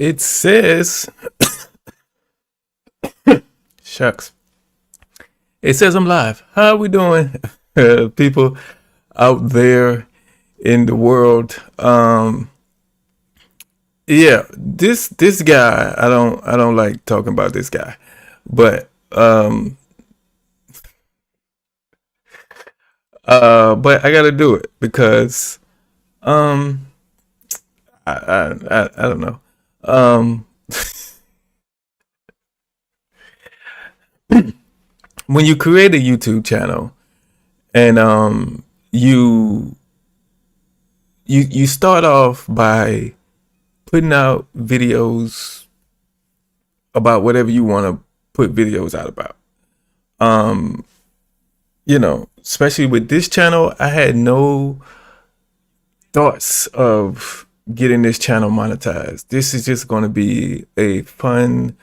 It says, shucks. It says I'm live. How are we doing, people out there in the world? Yeah, this guy, I don't like talking about this guy, but but I gotta do it because um I don't know. Um, when you create a YouTube channel and you you start off by putting out videos about whatever you want to put videos out about. Um, especially with this channel, I had no thoughts of getting this channel monetized. This is just going to be a fun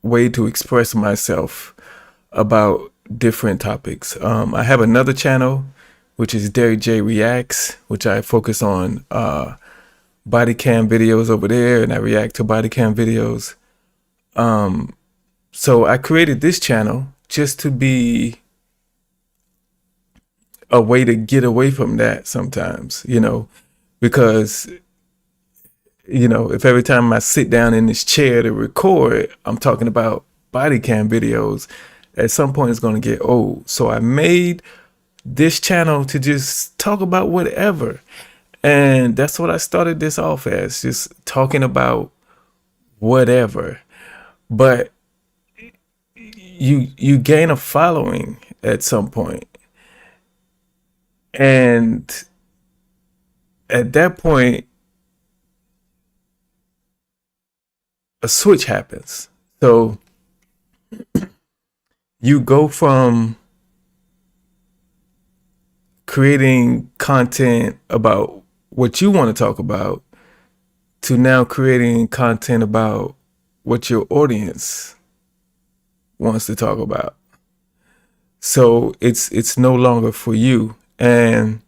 way to express myself about different topics. I have another channel, which is Derrick J Reacts, which I focus on body cam videos over there, and I react to body cam videos. So I created this channel just to be a way to get away from that sometimes, because, if every time I sit down in this chair to record, I'm talking about body cam videos, at some point it's going to get old. So I made this channel to just talk about whatever. And that's what I started this off as, just talking about whatever. But you gain a following at some point. And at that point, a switch happens. So you go from creating content about what you want to talk about to now creating content about what your audience wants to talk about. So it's no longer for you. And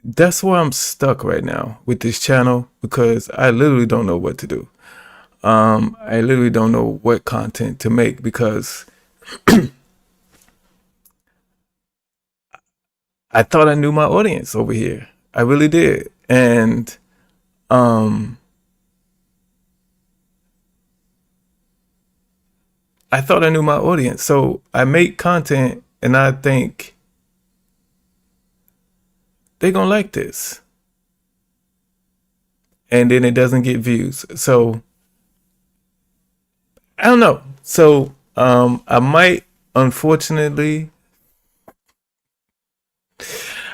that's why I'm stuck right now with this channel, because I literally don't know what to do. I literally don't know what content to make, because I thought I knew my audience over here. I really did. And I thought I knew my audience. So I make content and I think they're going to like this. And then it doesn't get views. So I don't know. So I might, unfortunately,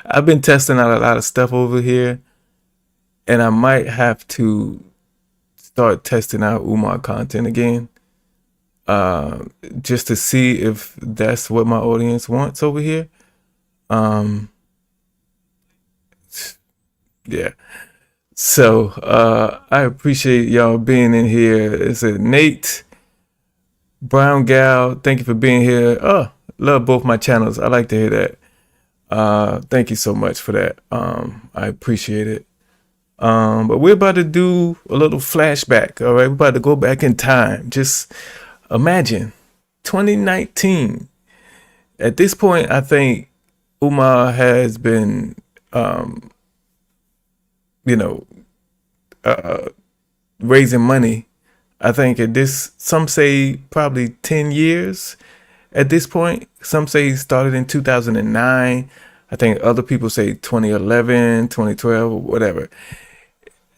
I've been testing out a lot of stuff over here, and I might have to start testing out Umar content again, just to see if that's what my audience wants over here. Yeah. So I appreciate y'all being in here. It's a Nate Brown Gal. Thank you for being here. Oh, love both my channels. I like to hear that. Thank you so much for that. I appreciate it. But we're about to do a little flashback. All right, we're about to go back in time. Just imagine 2019. At this point, I think Umar has been, raising money. I think at this, some say probably 10 years at this point. Some say he started in 2009. I think other people say 2011, 2012, whatever.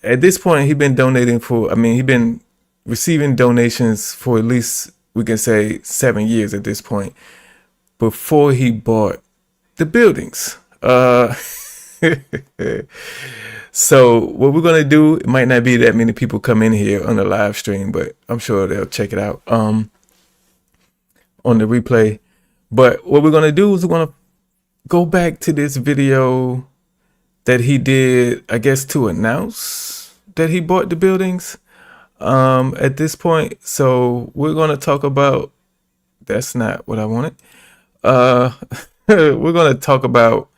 At this point, he's been he's been receiving donations for at least, we can say, 7 years at this point, before he bought the buildings. So what we're going to do, it might not be that many people come in here on the live stream, but I'm sure they'll check it out on the replay. But what we're going to do is we're going to go back to this video that he did, I guess, to announce that he bought the buildings at this point. So we're going to talk about, that's not what I wanted. We're going to talk about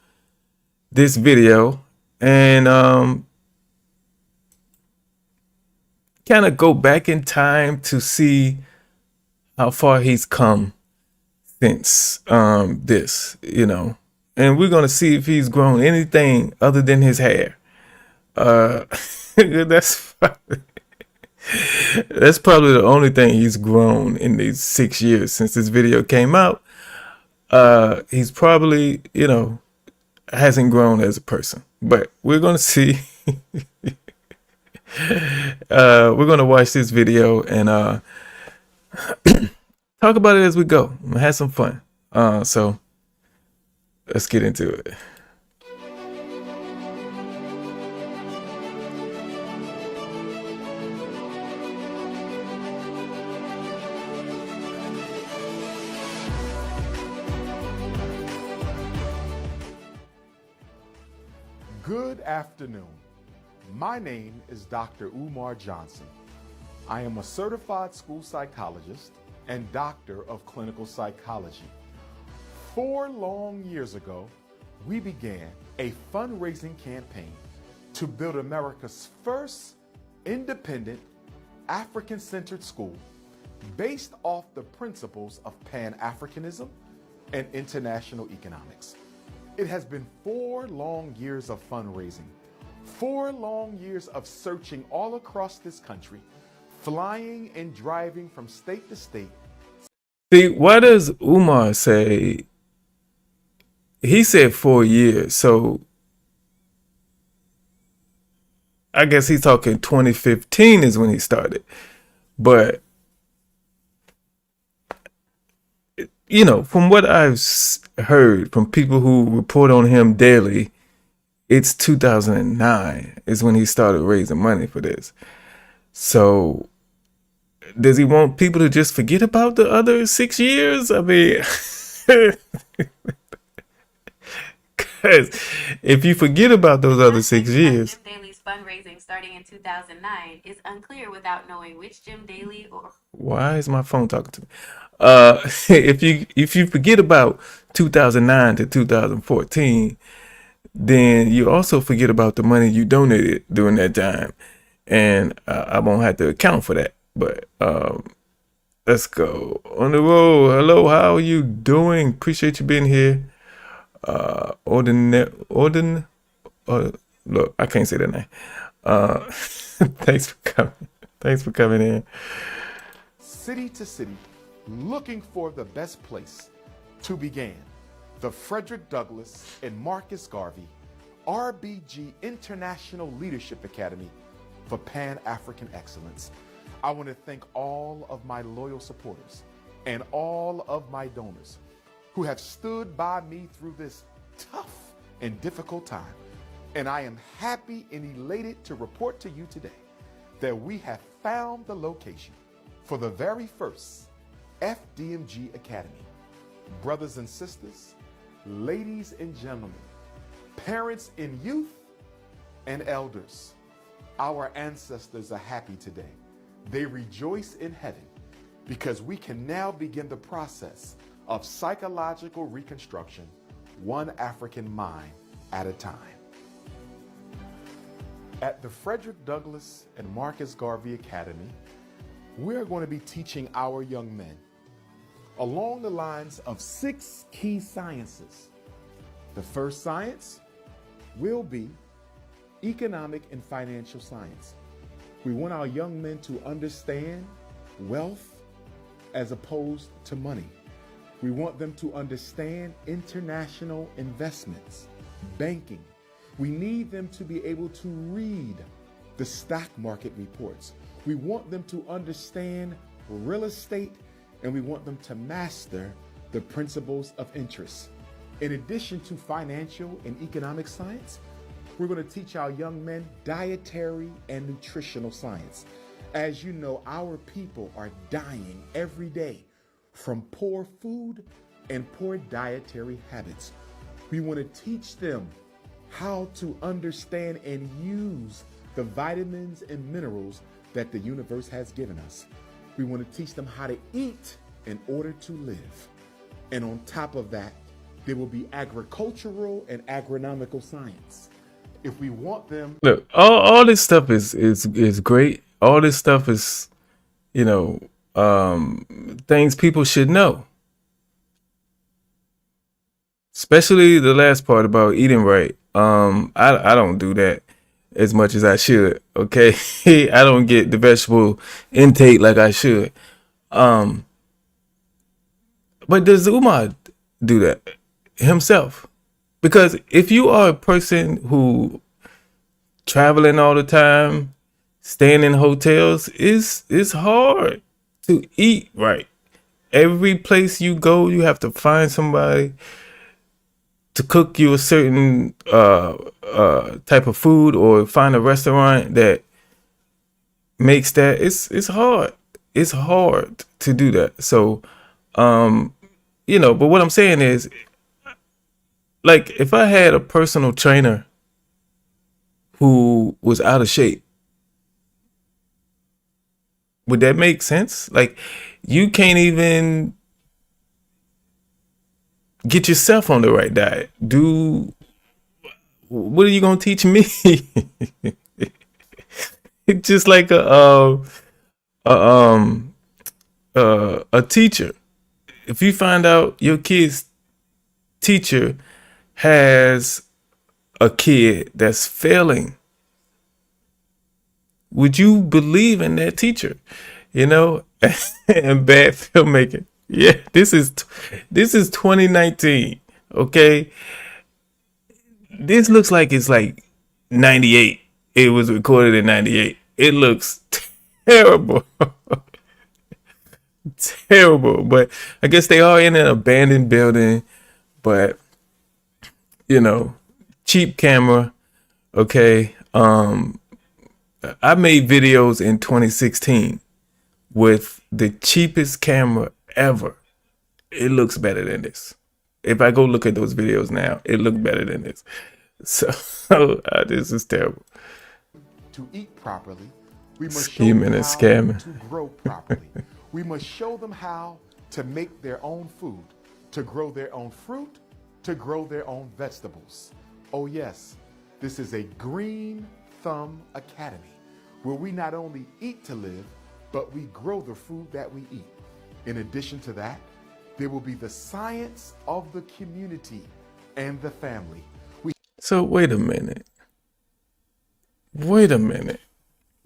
this video, and kind of go back in time to see how far he's come since this, you know. And we're gonna see if he's grown anything other than his hair. That's that's probably the only thing he's grown in these 6 years since this video came out. He's probably, you know, hasn't grown as a person. But we're gonna see. We're gonna watch this video and talk about it as we go. Have some fun. So let's get into it. Good afternoon. My name is Dr. Umar Johnson. I am a certified school psychologist and doctor of clinical psychology. 4 long years ago, we began a fundraising campaign to build America's first independent African-centered school based off the principles of Pan-Africanism and international economics. It has been 4 long years of fundraising, 4 long years of searching all across this country, flying and driving from state to state. See, why does Umar say, he said 4 years, so I guess he's talking 2015 is when he started. But, you know, from what I've heard from people who report on him daily, it's 2009 is when he started raising money for this. So does he want people to just forget about the other 6 years? I mean, because if you forget about those other 6 years. Jim Daly's fundraising starting in 2009 is unclear without knowing which Jim Daly or... Why is my phone talking to me? If you forget about 2009 to 2014, then you also forget about the money you donated during that time, and I won't have to account for that. But let's go on the road. Hello, how are you doing? Appreciate you being here. Look, I can't say that name. Thanks for coming. Thanks for coming in. City to city, looking for the best place to begin. The Frederick Douglass and Marcus Garvey RBG International Leadership Academy for Pan-African Excellence. I want to thank all of my loyal supporters and all of my donors who have stood by me through this tough and difficult time. And I am happy and elated to report to you today that we have found the location for the very first FDMG Academy. Brothers and sisters, ladies and gentlemen, parents and youth, and elders, our ancestors are happy today. They rejoice in heaven because we can now begin the process of psychological reconstruction, one African mind at a time. At the Frederick Douglass and Marcus Garvey Academy, we're going to be teaching our young men along the lines of 6 key sciences. The first science will be economic and financial science. We want our young men to understand wealth as opposed to money. We want them to understand international investments, banking. We need them to be able to read the stock market reports. We want them to understand real estate, and we want them to master the principles of interest. In addition to financial and economic science, we're going to teach our young men dietary and nutritional science. As you know, our people are dying every day from poor food and poor dietary habits. We want to teach them how to understand and use the vitamins and minerals that the universe has given us. We want to teach them how to eat in order to live. And on top of that, there will be agricultural and agronomical science. If we want them... Look, all this stuff is great. all this stuff is, things people should know. Especially the last part about eating right. I don't do that as much as I should. Okay, I don't get the vegetable intake like I should. Um, but does Umar do that himself? Because if you are a person who traveling all the time, staying in hotels, it's hard to eat right. Every place you go, you have to find somebody to cook you a certain type of food, or find a restaurant that makes that. It's hard. It's hard to do that. So, but what I'm saying is, like, if I had a personal trainer who was out of shape, would that make sense? Like, you can't even get yourself on the right diet. What are you gonna teach me? It's just like a teacher. If you find out your kid's teacher has a kid that's failing, would you believe in that teacher? And bad filmmaking. Yeah, this is 2019. Okay, this looks like it's like 98. It was recorded in 98. It looks terrible. Terrible. But I guess they are in an abandoned building. But cheap camera. Okay. I made videos in 2016 with the cheapest camera ever. It looks better than this. If I go look at those videos now, it looks better than this. So this is terrible. To eat properly, we must show Scheming them and how scamming. to grow properly. We must show them how to make their own food, to grow their own fruit, to grow their own vegetables. Oh yes, this is a Green Thumb Academy, where we not only eat to live, but we grow the food that we eat. In addition to that, there will be the science of the community and the family. So wait a minute.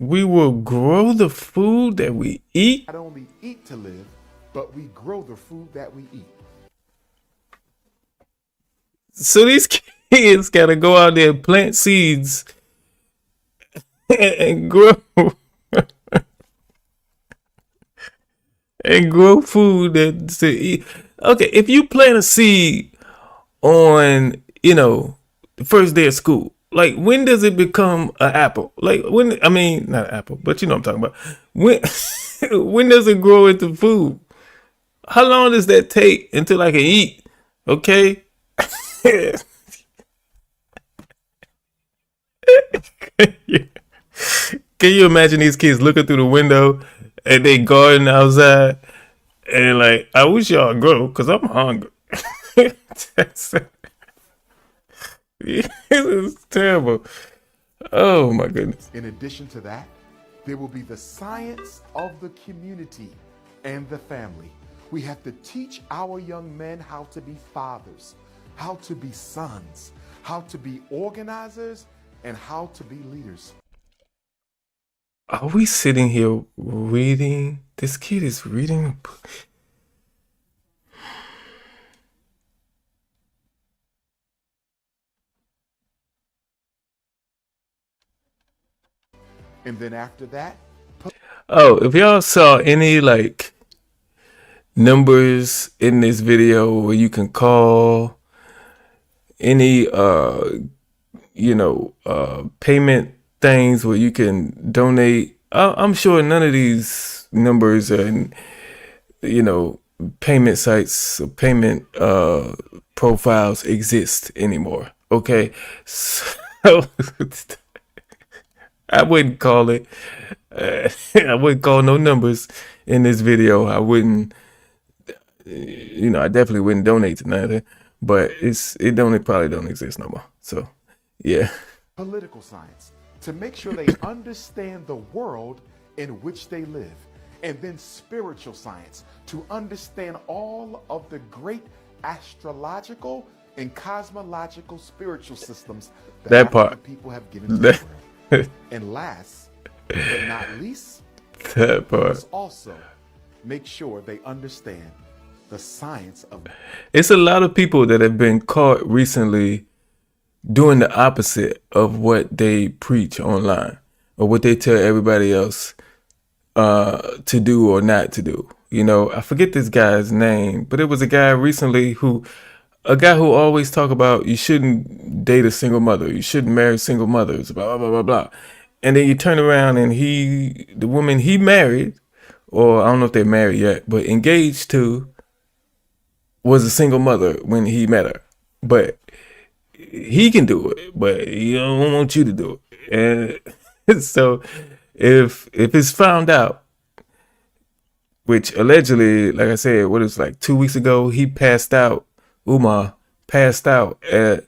We will grow the food that we eat? Not only eat to live, but we grow the food that we eat. So these kids gotta go out there and plant seeds and grow and grow food that to eat. Okay, if you plant a seed on, the first day of school, like, when does it become an apple? Like, when, I mean, not an apple, but you know what I'm talking about. When when does it grow into food? How long does that take until I can eat? Okay. Can you imagine these kids looking through the window and they garden outside and like, I wish y'all grow because I'm hungry. This is terrible. Oh my goodness. In addition to that, there will be the science of the community and the family. We have to teach our young men how to be fathers, how to be sons, how to be organizers, and how to be leaders. Are we sitting here reading? This kid is reading a book. And then after that, Oh, if y'all saw any like numbers in this video where you can call, any payment things where you can donate, I'm sure none of these numbers and payment sites or payment profiles exist anymore. Okay, so I wouldn't call it. I wouldn't call no numbers in this video. I wouldn't. I definitely wouldn't donate to nothing. But it probably don't exist no more. So, yeah. political science, to make sure they understand the world in which they live, and then spiritual science to understand all of the great astrological and cosmological spiritual systems that That African part. people have given to the That, world. And last but not least, that we part. must also make sure they understand the science of It's a lot of people that have been caught recently doing the opposite of what they preach online or what they tell everybody else to do or not to do. You know, I forget this guy's name, but it was a guy recently a guy who always talk about you shouldn't date a single mother, you shouldn't marry single mothers, blah blah blah blah. And then you turn around and the woman he married, or I don't know if they're married yet, but engaged to, was a single mother when he met her. But he can do it, but he don't want you to do it. And so if it's found out, which allegedly, like I said, what is like 2 weeks ago, he passed out. Umar passed out at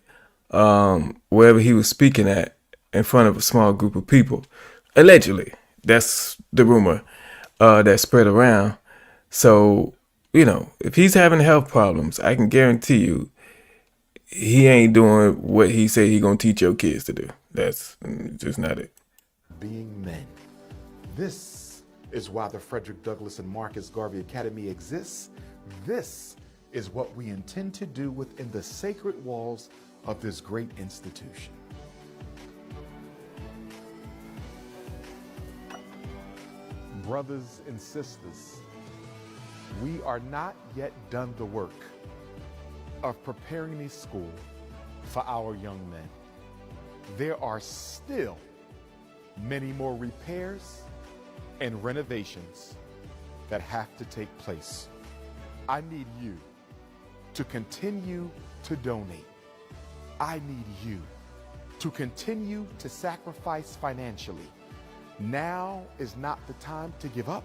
wherever he was speaking at in front of a small group of people. Allegedly, that's the rumor that spread around. So, you know, if he's having health problems, I can guarantee you he ain't doing what he said he gonna teach your kids to do. That's just not it. being men. This is why the Frederick Douglass and Marcus Garvey Academy exists. This is what we intend to do within the sacred walls of this great institution. Brothers and sisters, we are not yet done the work of preparing a school for our young men. There are still many more repairs and renovations that have to take place. I need you to continue to donate. I need you to continue to sacrifice financially. Now is not the time to give up.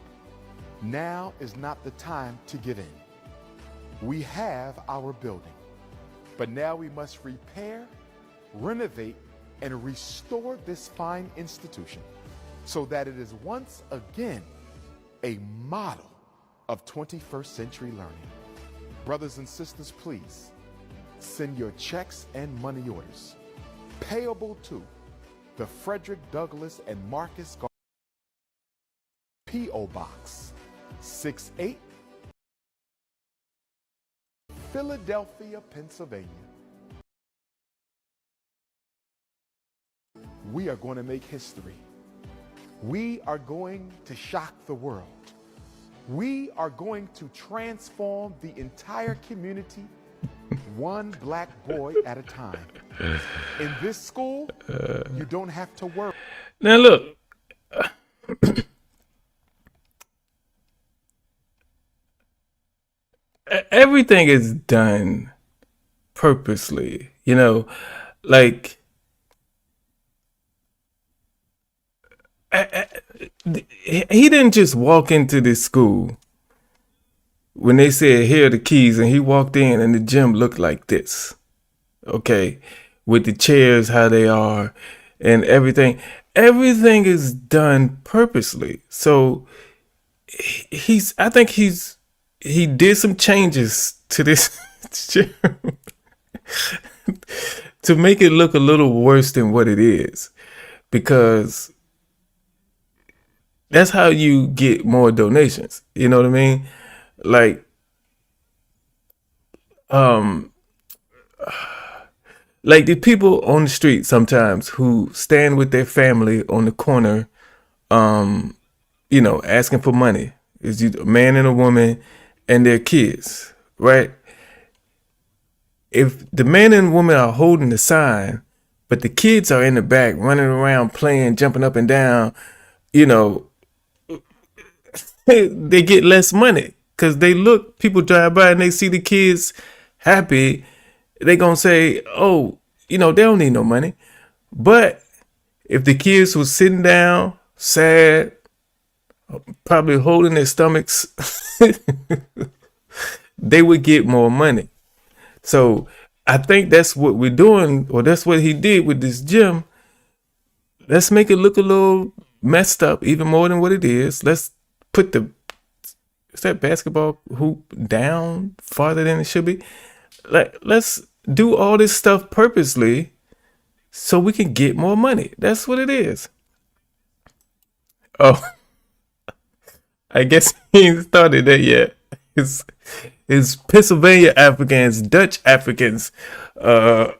Now is not the time to give in. We have our building, but now we must repair, renovate, and restore this fine institution so that it is once again a model of 21st century learning. Brothers and sisters, please send your checks and money orders payable to the Frederick Douglass and Marcus Garvey P.O. Box 68, Philadelphia, Pennsylvania. We are going to make history. We are going to shock the world. We are going to transform the entire community, one black boy at a time. In this school, you don't have to worry. Now look, everything is done purposely, you know, like he didn't just walk into this school when they said here are the keys and he walked in and the gym looked like this, okay, with the chairs how they are and everything is done purposely. So I think he did some changes to this gym to make it look a little worse than what it is, because that's how you get more donations. You know what I mean? Like the people on the street sometimes who stand with their family on the corner, you know, asking for money. Is a man and a woman and their kids, right? If the man and woman are holding the sign, but the kids are in the back running around playing, jumping up and down, you know, they get less money because people drive by and they see the kids happy. They gonna say, oh, you know, they don't need no money. But if the kids was sitting down, sad, probably holding their stomachs, they would get more money. So I think that's what we're doing, or that's what he did with this gym. Let's make it look a little messed up even more than what it is. Let's put is that basketball hoop down farther than it should be? Like, let's do all this stuff purposely so we can get more money. That's what it is. Oh, I guess he ain't started that yet. It's Pennsylvania Africans, Dutch Africans, uh,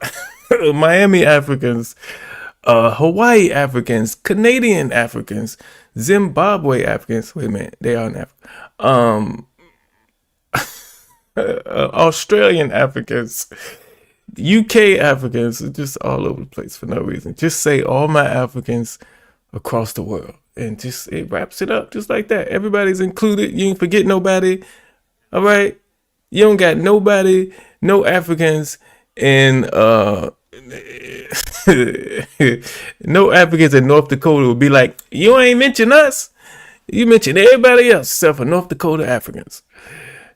Miami Africans, Hawaii Africans, Canadian Africans, Zimbabwe Africans. Wait a minute, they are in Africa. Australian Africans, UK Africans, just all over the place for no reason. Just say all my Africans across the world, and just it wraps it up just like that. Everybody's included. You ain't forget nobody. All right, you don't got nobody, no Africans, and no Africans in North Dakota would be like, you ain't mention us. You mentioned everybody else except for North Dakota Africans.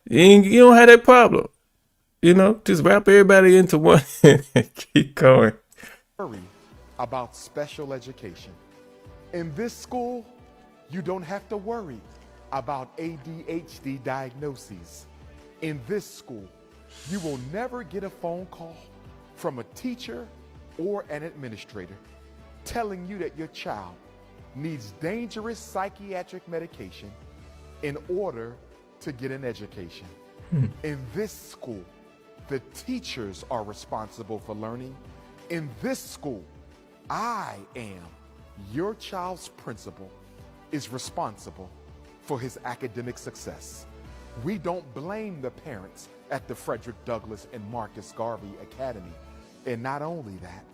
You don't have that problem. You know, just wrap everybody into one and keep going. Worry about special education. In this school, you don't have to worry about ADHD diagnoses. In this school, you will never get a phone call from a teacher or an administrator telling you that your child needs dangerous psychiatric medication in order to get an education. In this school, the teachers are responsible for learning. In this school, I am, your child's principal, is responsible for his academic success. We don't blame the parents at the Frederick Douglass and Marcus Garvey Academy. And not only that,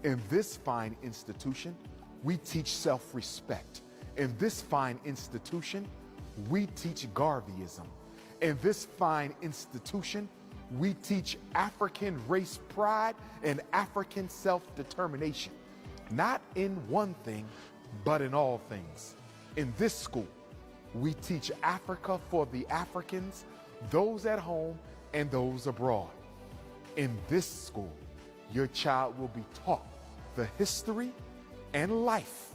in this fine institution, we teach self-respect. In this fine institution, we teach Garveyism. In this fine institution, we teach African race pride and African self-determination, not in one thing, but in all things. In this school, we teach Africa for the Africans, those at home and those abroad. In this school, your child will be taught the history and life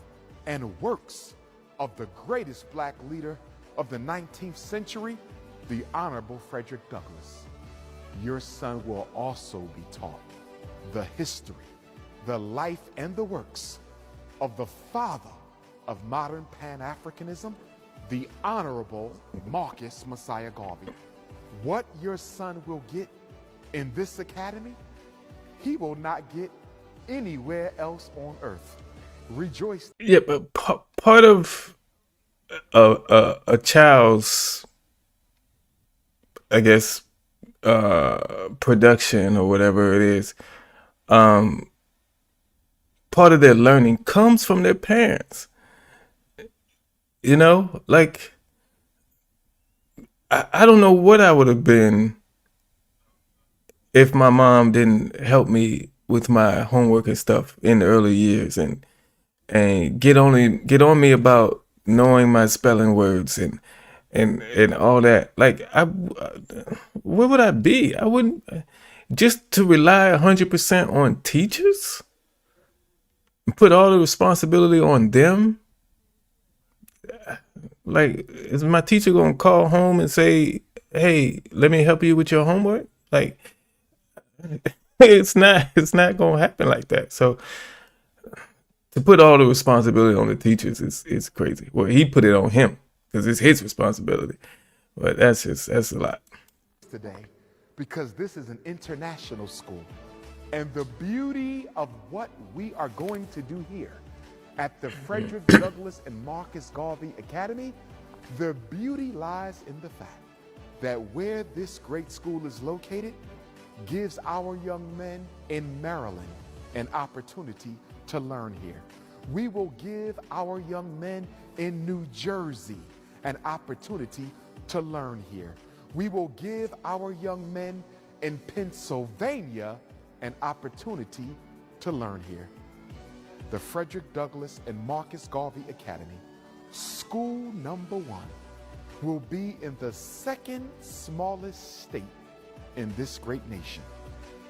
and works of the greatest black leader of the 19th century, the Honorable Frederick Douglass. Your son will also be taught the history, the life, and the works of the father of modern Pan-Africanism, the Honorable Marcus Messiah Garvey. What your son will get in this academy, he will not get anywhere else on earth. Rejoice. Yeah, but part of a child's, I guess, production or whatever it is, part of their learning comes from their parents. You know, like, I don't know what I would have been if my mom didn't help me with my homework and stuff in the early years, and get on me about knowing my spelling words and all that. Like, where would I be? I wouldn't, just to rely 100% on teachers and put all the responsibility on them. Like, is my teacher gonna call home and say, hey, let me help you with your homework? Like, it's not gonna happen like that. So to put all the responsibility on the teachers is crazy. Well, he put it on him because it's his responsibility. But that's a lot. Today, because this is an international school. And the beauty of what we are going to do here at the Frederick Douglass and Marcus Garvey Academy, the beauty lies in the fact that where this great school is located gives our young men in Maryland an opportunity to learn here. We will give our young men in New Jersey an opportunity to learn here. We will give our young men in Pennsylvania an opportunity to learn here. The Frederick Douglass and Marcus Garvey Academy, school number 1, will be in the second smallest state in this great nation.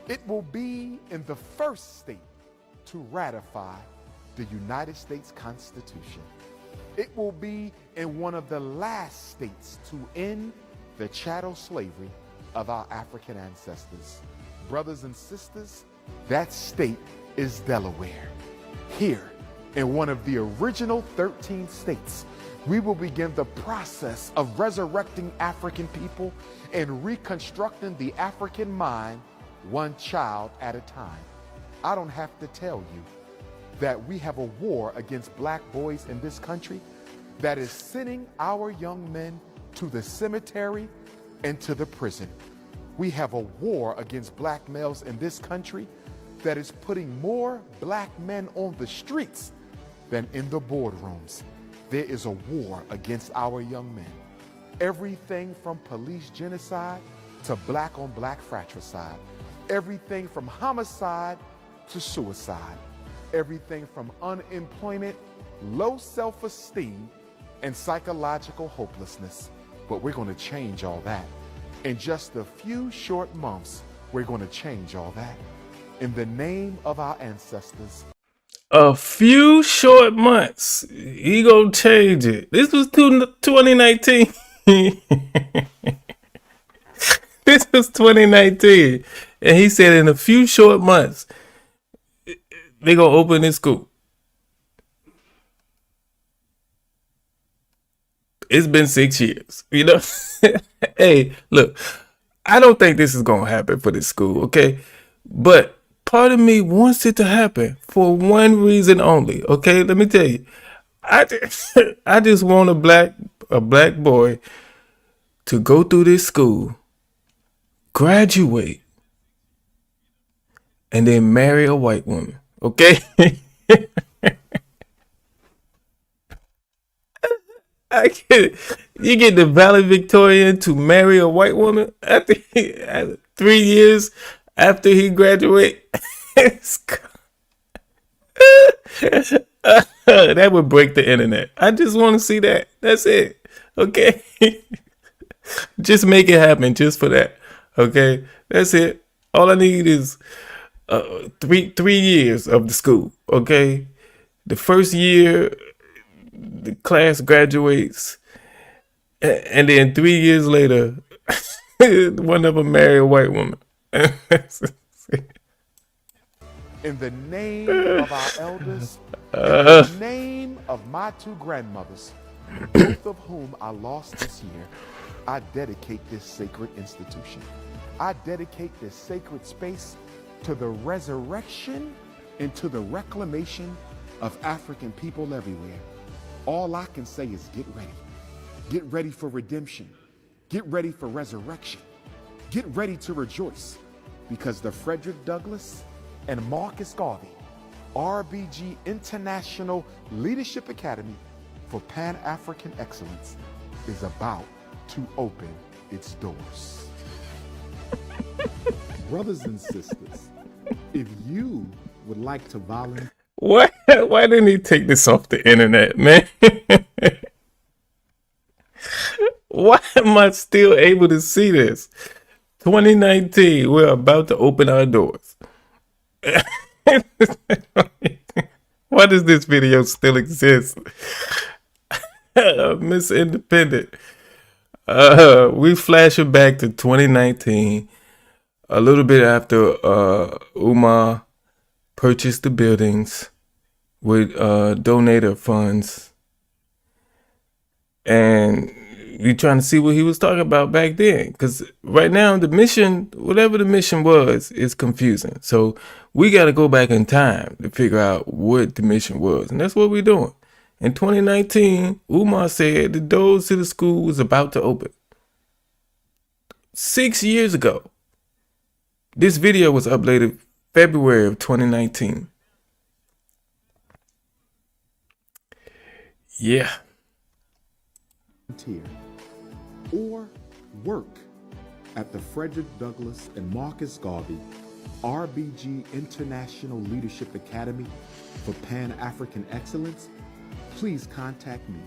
It will be in the first state to ratify the United States Constitution. It will be in one of the last states to end the chattel slavery of our African ancestors. Brothers and sisters, that state is Delaware. Here, in one of the original 13 states, we will begin the process of resurrecting African people and reconstructing the African mind one child at a time. I don't have to tell you that we have a war against black boys in this country that is sending our young men to the cemetery and to the prison. We have a war against black males in this country that is putting more black men on the streets than in the boardrooms. There is a war against our young men. Everything from police genocide to black on black fratricide. Everything from homicide to suicide. Everything from unemployment, low self-esteem, and psychological hopelessness. But we're going to change all that. In just a few short months, we're going to change all that. In the name of our ancestors. A few short months, he gonna change it. This was 2019. This was 2019. And he said in a few short months, they gonna open this school. It's been 6 years, you know? Hey, look, I don't think this is gonna happen for this school, okay? But part of me wants it to happen for one reason only, okay? Let me tell you. I just want a black boy to go through this school, graduate, and then marry a white woman, okay? You get the valedictorian to marry a white woman after 3 years after he graduate. That would break the internet. I just want to see that. That's it. Okay. Just make it happen just for that. Okay. That's it. All I need is 3 years of the school. Okay. The first year, the class graduates, and then 3 years later, one of them marry a white woman. In the name of our elders, in the name of my two grandmothers, both of whom I lost this year, I dedicate this sacred institution. I dedicate this sacred space to the resurrection and to the reclamation of African people everywhere. All I can say is get ready. Get ready for redemption. Get ready for resurrection. Get ready to rejoice, because the Frederick Douglass and Marcus Garvey RBG International Leadership Academy for Pan-African Excellence is about to open its doors. Brothers and sisters, if you would like to volunteer. Why didn't he take this off the internet, man? Why am I still able to see this? 2019, we're about to open our doors. Why does this video still exist? Miss Independent. We flash it back to 2019, a little bit after Umar purchased the buildings with donator funds, and we trying to see what he was talking about back then, because right now the mission, whatever the mission was, is confusing. So we got to go back in time to figure out what the mission was, and that's what we're doing. In 2019, Umar said the doors to the school was about to open. 6 years ago. This video was uploaded February of 2019. Yeah. Or work at the Frederick Douglass and Marcus Garvey RBG International Leadership Academy for Pan-African Excellence, please contact me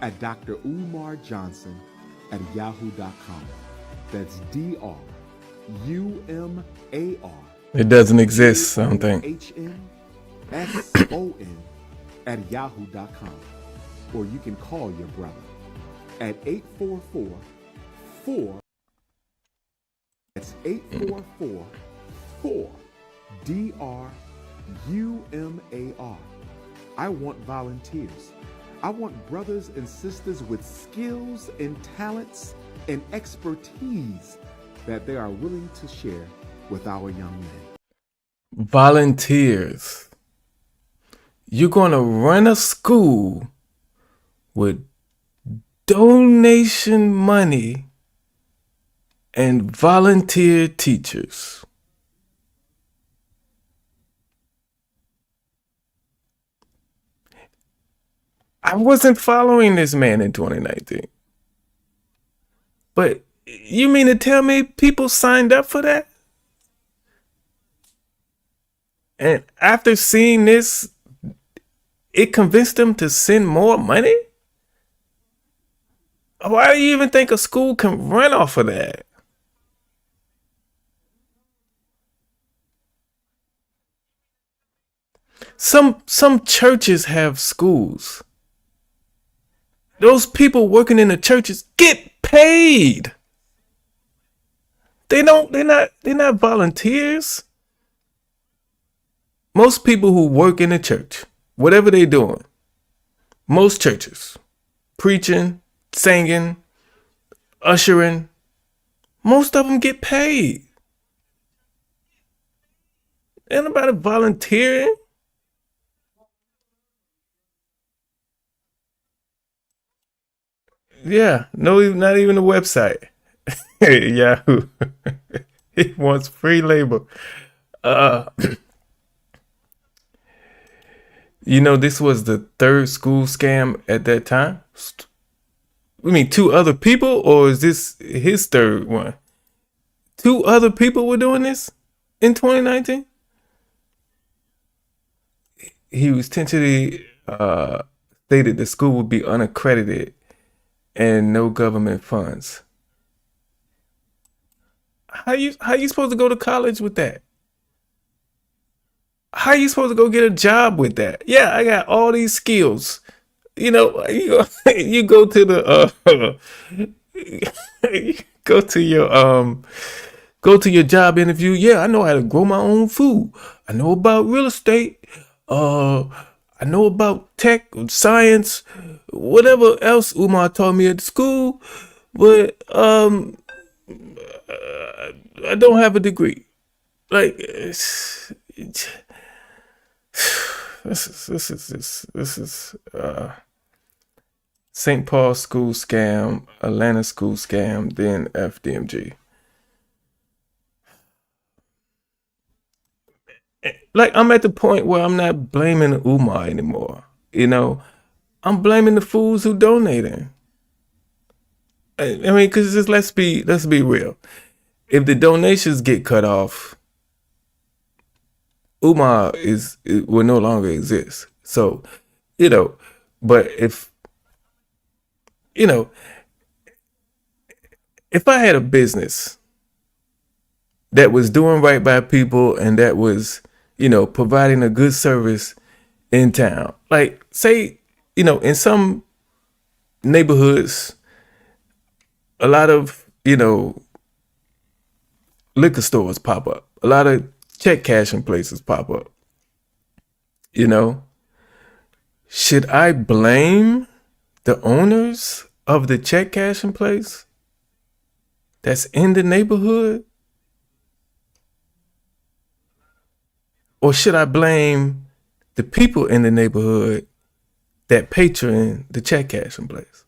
at Dr. Umar Johnson at yahoo.com. That's DrUmar. It doesn't exist, I don't think. HNSON at yahoo.com. or you can call your brother at 844-4. That's 844-4-DRUMAR. I want volunteers. I want brothers and sisters with skills and talents and expertise that they are willing to share with our young men. Volunteers. You're going to run a school with donation money and volunteer teachers. I wasn't following this man in 2019. But you mean to tell me people signed up for that? And after seeing this, it convinced them to send more money? Why do you even think a school can run off of that? Some churches have schools. Those people working in the churches get paid. They're not volunteers. Most people who work in the church, whatever they're doing, most churches, preaching, singing, ushering, most of them get paid. Ain't nobody volunteering. Yeah, no, not even a website. Yahoo. He wants free labor. This was the third school scam at that time. We mean 2 other people, or is this his third one? 2 other people were doing this in 2019. He was tentatively stated the school would be unaccredited and no government funds. How you supposed to go to college with that? How you supposed to go get a job with that? Yeah, I got all these skills. You go to the you go to your job interview. Yeah, I know how to grow my own food. I know about real estate. I know about tech, science, whatever else Umar taught me at school, but I don't have a degree. Like this is St. Paul school scam, Atlanta school scam, then FDMG. Like, I'm at the point where I'm not blaming Umar anymore. I'm blaming the fools who donated. I mean, because just let's be real. If the donations get cut off, Umar will no longer exist. So, but if I had a business that was doing right by people and that was, providing a good service in town, like say, in some neighborhoods, a lot of, liquor stores pop up. A lot of check cashing places pop up. Should I blame the owners of the check cashing place that's in the neighborhood? Or should I blame the people in the neighborhood that patron the check cashing place?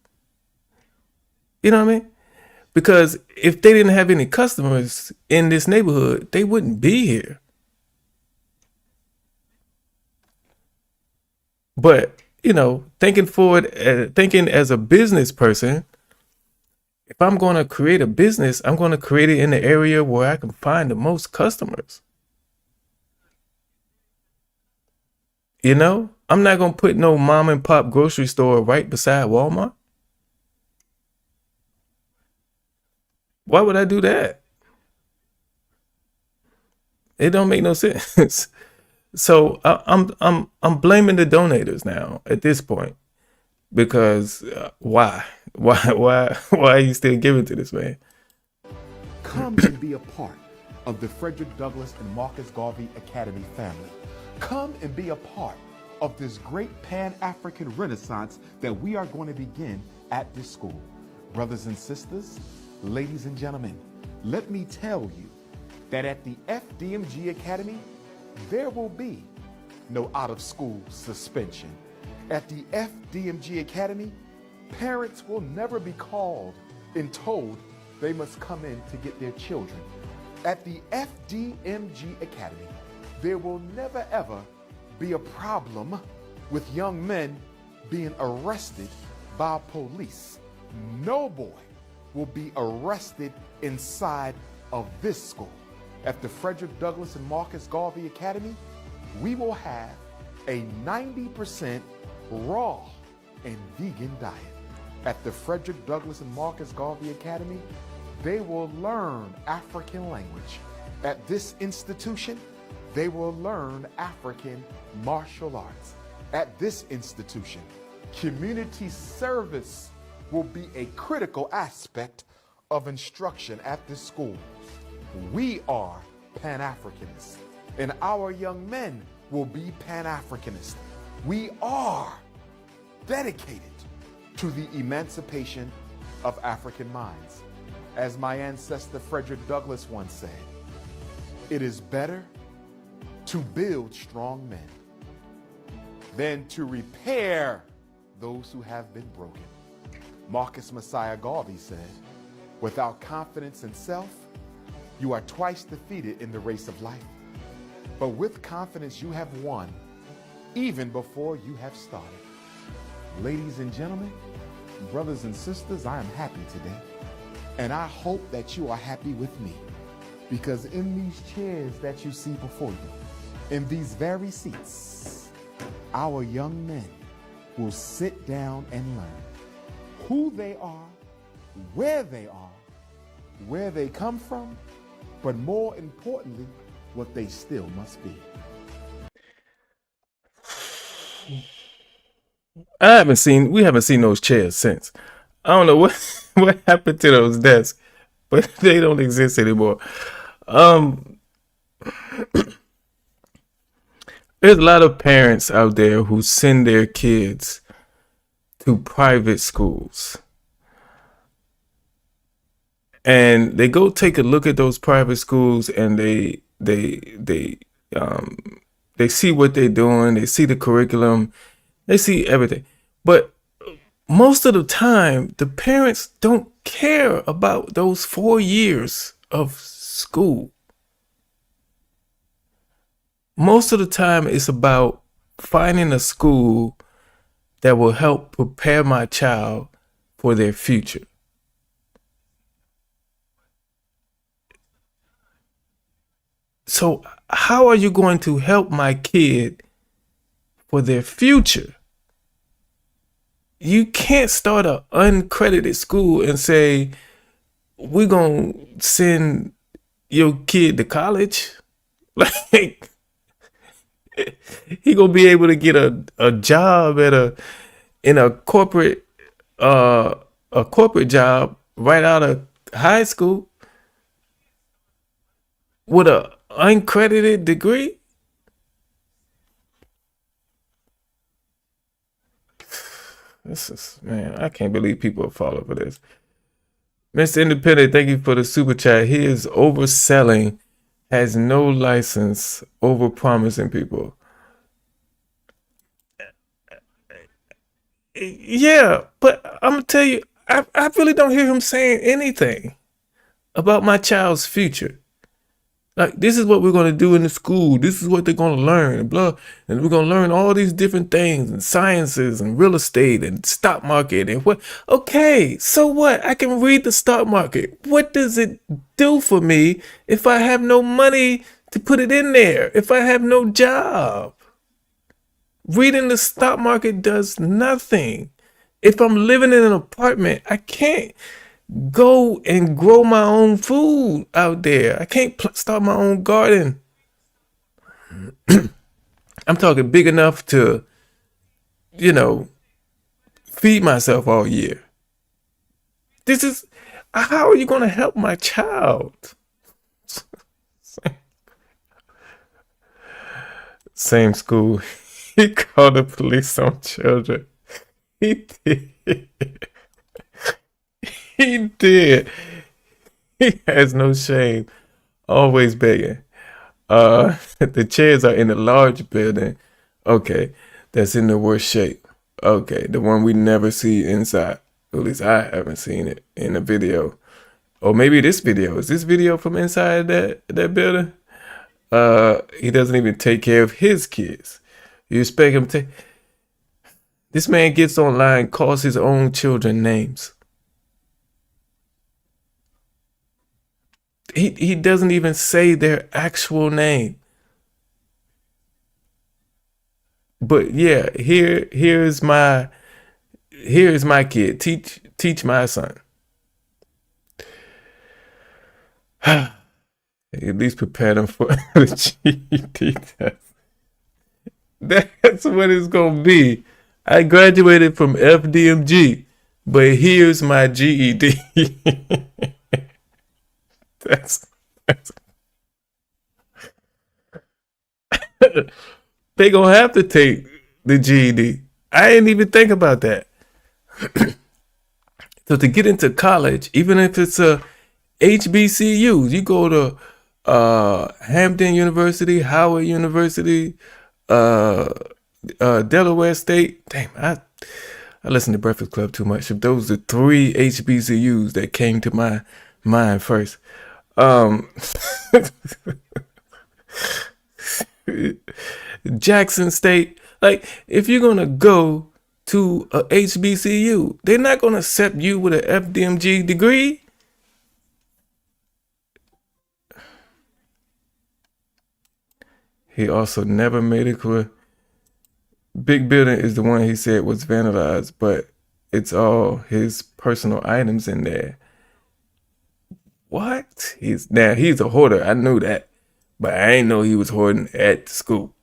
You know what I mean? Because if they didn't have any customers in this neighborhood, they wouldn't be here. But, thinking as a business person, if I'm going to create a business, I'm going to create it in the area where I can find the most customers. I'm not going to put no mom and pop grocery store right beside Walmart. Why would I do that? It don't make no sense. So I'm blaming the donators now at this point, because why are you still giving to this man? Come and be a part of the Frederick Douglass and Marcus Garvey Academy family. Come and be a part of this great Pan-African renaissance that we are going to begin at this school. Brothers and sisters, ladies and gentlemen, let me tell you that at the FDMG Academy, there will be no out-of-school suspension. At the FDMG Academy, parents will never be called and told they must come in to get their children. At the FDMG Academy, there will never ever be a problem with young men being arrested by police. No boy will be arrested inside of this school. At the Frederick Douglass and Marcus Garvey Academy, we will have a 90% raw and vegan diet. At the Frederick Douglass and Marcus Garvey Academy, they will learn African language. At this institution, they will learn African martial arts. At this institution, community service will be a critical aspect of instruction at this school. We are Pan-Africanists, and our young men will be Pan-Africanists. We are dedicated to the emancipation of African minds. As my ancestor Frederick Douglass once said, it is better to build strong men than to repair those who have been broken. Marcus Messiah Garvey said, without confidence in self, you are twice defeated in the race of life. But with confidence, you have won even before you have started. Ladies and gentlemen, brothers and sisters, I am happy today. And I hope that you are happy with me, because in these chairs that you see before you, in these very seats, our young men will sit down and learn who they are, where they come from, but more importantly, what they still must be. We haven't seen those chairs since. I don't know what happened to those desks, but they don't exist anymore. There's a lot of parents out there who send their kids to private schools, and they go take a look at those private schools, and they see what they're doing. They see the curriculum. They see everything. But most of the time, the parents don't care about those 4 years of school. Most of the time, it's about finding a school that will help prepare my child for their future. So how are you going to help my kid for their future? You can't start an uncredited school and say, we're going to send your kid to college. Like, he going to be able to get a job in a corporate job right out of high school with an uncredited degree. Man, I can't believe people fall for this. Mr. Independent, thank you for the super chat. He is overselling, has no license, over promising people. Yeah, but I'm gonna tell you, I really don't hear him saying anything about my child's future. Like, this is what we're going to do in the school. This is what they're going to learn, blah. And we're going to learn all these different things and sciences and real estate and stock market and what. Okay, so what? I can read the stock market. What does it do for me if I have no money to put it in there? If I have no job? Reading the stock market does nothing. If I'm living in an apartment, I can't go and grow my own food out there. I can't start my own garden. I'm talking big enough to, feed myself all year. This is, how are you going to help my child? Same school. He called the police on children. He did. He did. He has no shame. Always begging. The chairs are in a large building. Okay, that's in the worst shape. Okay, the one we never see inside. At least I haven't seen it in a video. Or maybe this video. Is this video from inside that building? He doesn't even take care of his kids. You expect him to? This man gets online, calls his own children names. He doesn't even say their actual name. But yeah, here's my kid. Teach my son. At least prepare them for the GED test. That's what it's gonna be. I graduated from FDMG, but here's my GED. that's They gonna have to take the GED. I didn't even think about that. So to get into college, even if it's a HBCU, you go to Hampton University, Howard University, Delaware State. Damn, I listen to Breakfast Club too much. Those are 3 HBCUs that came to my mind first. Jackson State. Like, if you're gonna go to a HBCU, they're not gonna accept you with an FDMG degree. He also never made it clear. Big building is the one he said was vandalized, but it's all his personal items in there. What? He's a hoarder. I knew that, but I ain't know he was hoarding at the school.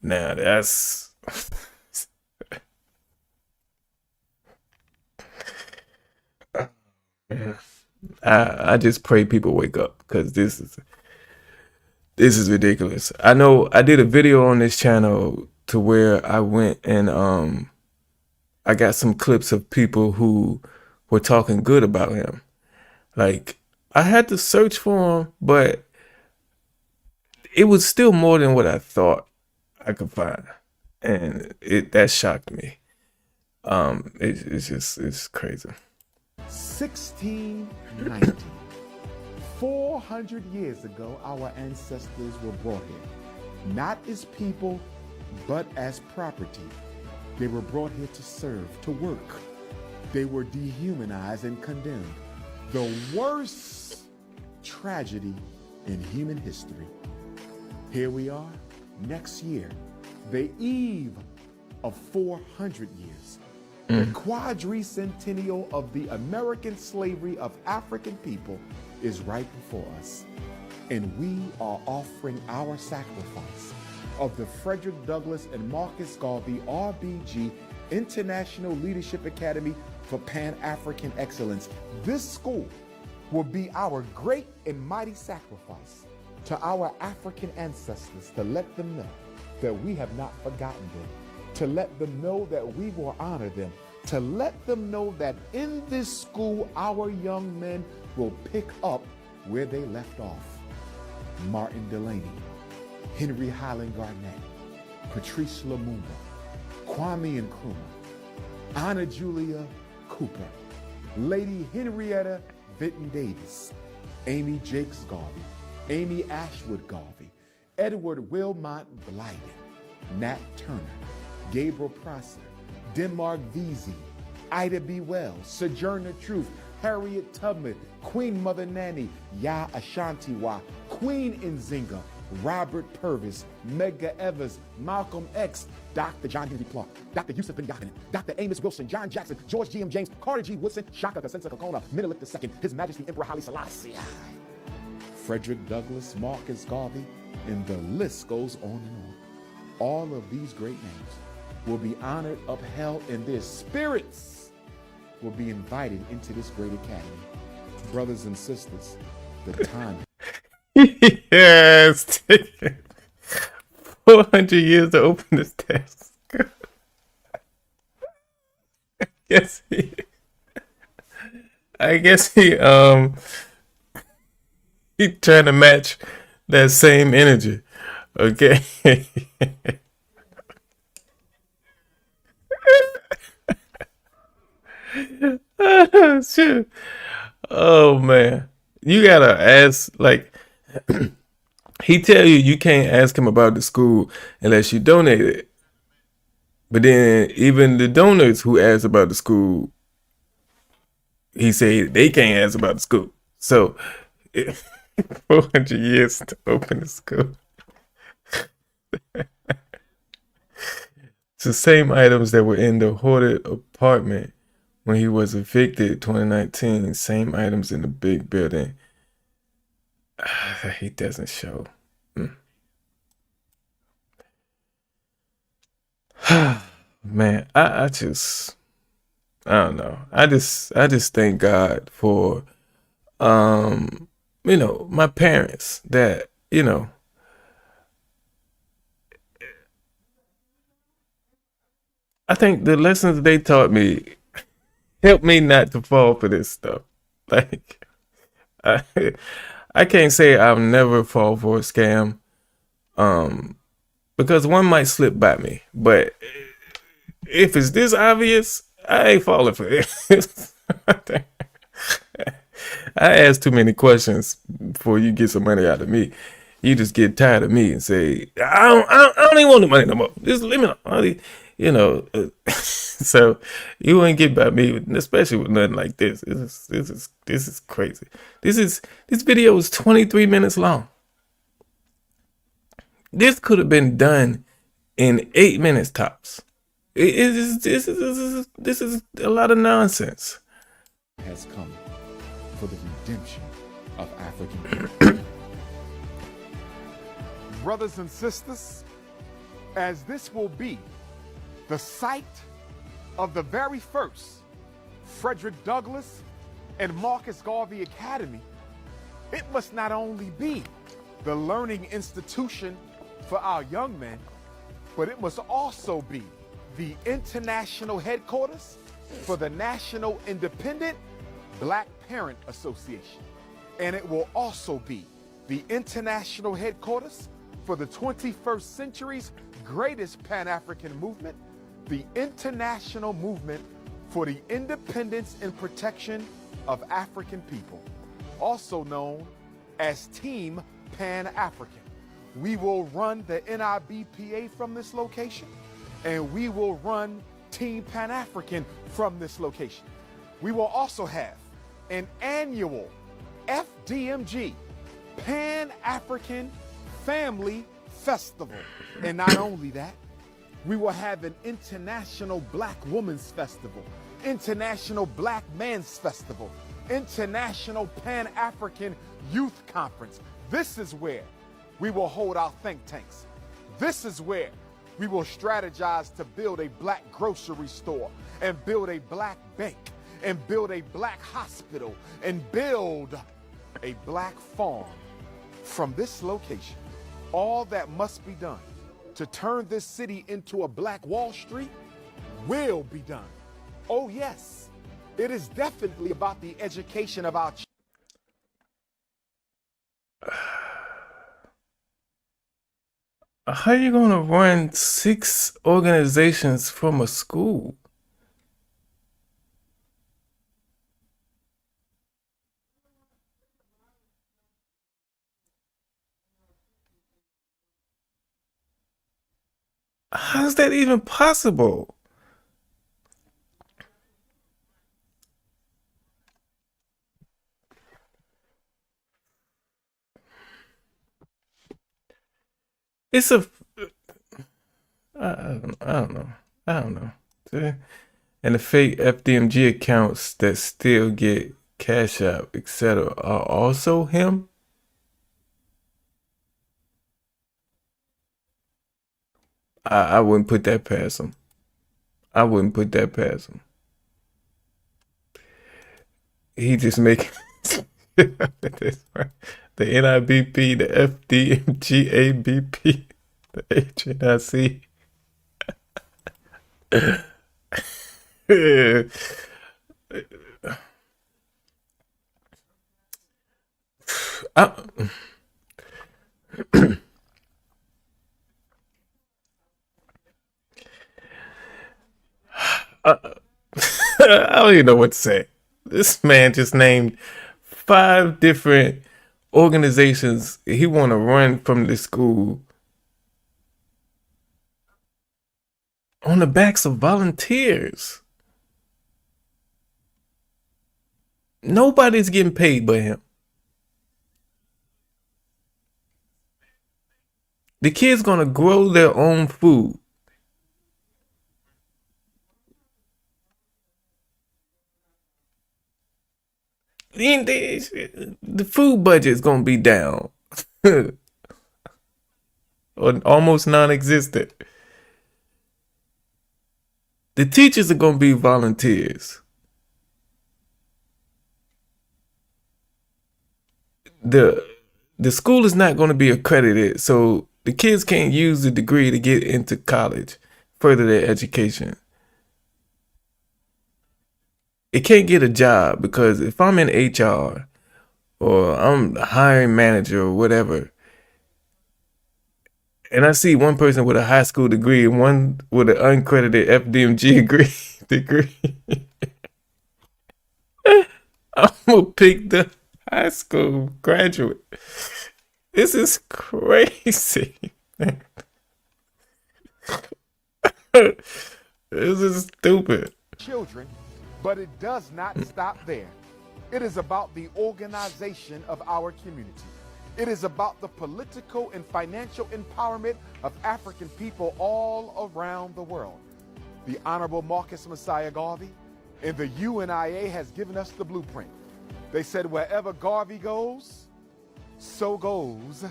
Now that's I just pray people wake up, because this is ridiculous. I know I did a video on this channel to where I went and I got some clips of people who were talking good about him. Like, I had to search for him, but it was still more than what I thought I could find, and that shocked me. It's crazy. 1690. 400 years ago, our ancestors were brought here, not as people, but as property. They were brought here to serve, to work. They were dehumanized and condemned. The worst tragedy in human history. Here we are, next year, the eve of 400 years. The quadricentennial of the American slavery of African people is right before us. And we are offering our sacrifice of the Frederick Douglass and Marcus Garvey RBG International Leadership Academy for Pan-African Excellence. This school will be our great and mighty sacrifice to our African ancestors, to let them know that we have not forgotten them, to let them know that we will honor them, to let them know that in this school, our young men will pick up where they left off. Martin Delaney, Henry Highland Garnett, Patrice Lumumba, Kwame Nkrumah, Anna Julia Cooper, Lady Henrietta Vinton Davis, Amy Jakes Garvey, Amy Ashwood Garvey, Edward Wilmot Blyden, Nat Turner, Gabriel Prosser, Denmark Vesey, Ida B. Wells, Sojourner Truth, Harriet Tubman, Queen Mother Nanny, Ya Ashantiwa, Queen Nzinga, Robert Purvis, Medgar Evers, Malcolm X, Dr. John Henry Clark, Dr. Yusuf bin Yakinen, Dr. Amos Wilson, John Jackson, George G.M. James, Carter G. Woodson, Shaka Kasensa Kokona, Menelik II, His Majesty Emperor Haile Selassie, Frederick Douglass, Marcus Garvey, and the list goes on and on. All of these great names will be honored, upheld, and their spirits will be invited into this great academy. Brothers and sisters, the time. Yes. 400 years to open this desk. Yes, I guess he trying to match that same energy. Okay. Shit. Oh man. You gotta ask, like, he tell you you can't ask him about the school unless you donate it. But then even the donors who ask about the school, he say they can't ask about the school. So 400 years to open the school. It's the same items that were in the hoarded apartment when he was evicted 2019. Same items in the big building. He doesn't show. Man, I don't know. I just thank God for my parents that, I think the lessons they taught me helped me not to fall for this stuff. Like I, I can't say I'll never fall for a scam. Because one might slip by me, but if it's this obvious, I ain't falling for it. I ask too many questions before you get some money out of me. You just get tired of me and say, I don't even want the money no more. Just leave me alone. So you wouldn't get by me, especially with nothing like this. This is crazy. This video is 23 minutes long. This could have been done in 8 minutes tops. This is a lot of nonsense. Has come for the redemption of African people. Brothers and sisters, as this will be the site of the very first Frederick Douglass and Marcus Garvey Academy, it must not only be the learning institution for our young men, but it must also be the international headquarters for the National Independent Black Parent Association. And it will also be the international headquarters for the 21st century's greatest Pan-African movement, the International Movement for the Independence and Protection of African People, also known as Team Pan-African. We will run the NIBPA from this location, and we will run Team Pan-African from this location. We will also have an annual FDMG, Pan-African Family Festival. And not only that, we will have an International Black Women's Festival, International Black Men's Festival, International Pan-African Youth Conference. This is where we will hold our think tanks. This is where we will strategize to build a black grocery store and build a black bank and build a black hospital and build a black farm from this location. All that must be done to turn this city into a black Wall Street will be done. Oh yes, it is definitely about the education of our children. How are you gonna run 6 organizations from a school? How's that even possible? It's a I don't know. I don't know. See? And the fake FDMG accounts that still get Cash App, etc., are also him. I wouldn't put that past him. I wouldn't put that past him. He just make the NIBP, the FDMG, ABP, the HNIC. I, I don't even know what to say. This man just named 5 different organizations he want to run from the school on the backs of volunteers. Nobody's getting paid but him. The kids gonna grow their own food. The food budget is gonna be down, or almost non-existent. The teachers are gonna be volunteers. The school is not gonna be accredited, so the kids can't use the degree to get into college, further their education. It can't get a job because if I'm in HR or I'm the hiring manager or whatever, and I see one person with a high school degree and one with an uncredited FDMG degree, I'm gonna pick the high school graduate. This is crazy. This is stupid. Children, but it does not stop there. It is about the organization of our community. It is about the political and financial empowerment of African people all around the world. The Honorable Marcus Messiah Garvey and the UNIA has given us the blueprint. They said wherever Garvey goes, so goes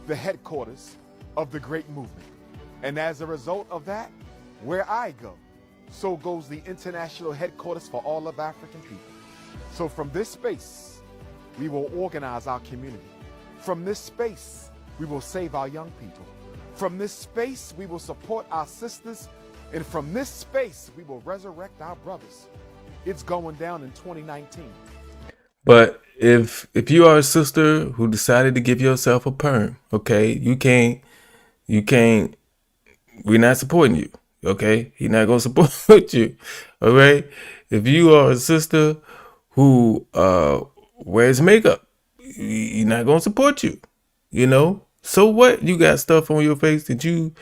the headquarters of the great movement. And as a result of that, where I go, so goes the international headquarters for all of African people. So from this space, we will organize our community. From this space, we will save our young people. From this space, we will support our sisters. And from this space, we will resurrect our brothers. It's going down in 2019. But if you are a sister who decided to give yourself a perm, okay, you can't, we're not supporting you, okay? He's not gonna support you, all right? If you are a sister who wears makeup, he's not gonna support you, you know? So what? You got stuff on your face that you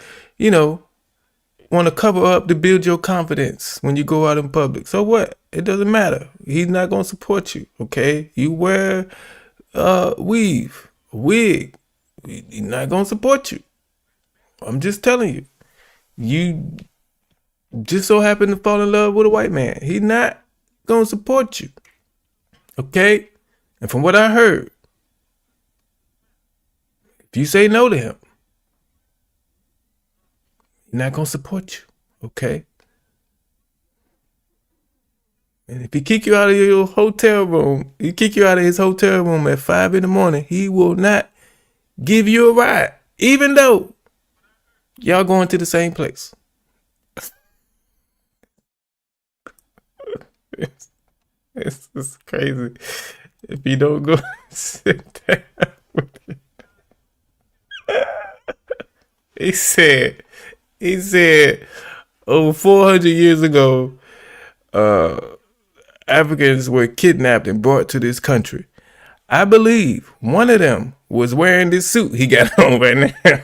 want to cover up to build your confidence when you go out in public. So what? It doesn't matter. He's not going to support you, okay? You wear a wig. He's not going to support you. I'm just telling you. You just so happen to fall in love with a white man. He's not going to support you, okay? And from what I heard, if you say no to him, he's not going to support you, okay? And if he kick you out of your hotel room, he kick you out of his hotel room at 5 a.m, he will not give you a ride, even though y'all going to the same place. It's just crazy. If you don't go sit down with him. He said over 400 years ago, Africans were kidnapped and brought to this country. I believe one of them was wearing this suit he got on right now.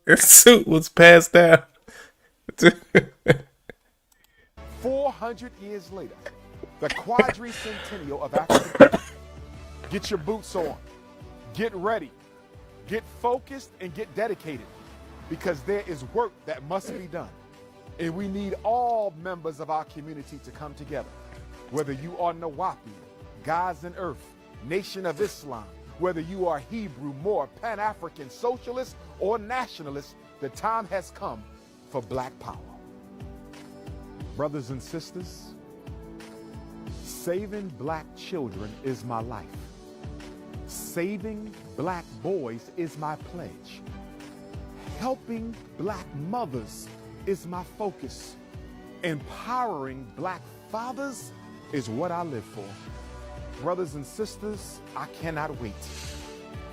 This suit was passed down. 400 years later, the quadricentennial of Africa. Get your boots on. Get ready. Get focused and get dedicated, because there is work that must be done. And we need all members of our community to come together. Whether you are Nawapi, God's and Earth, Nation of Islam, whether you are Hebrew, Moor, Pan-African, Socialist, or Nationalist, The time has come for Black power. Brothers and sisters, saving Black children is my life. Saving Black boys is my pledge. Helping Black mothers is my focus. Empowering Black fathers is what I live for. Brothers and sisters, I cannot wait.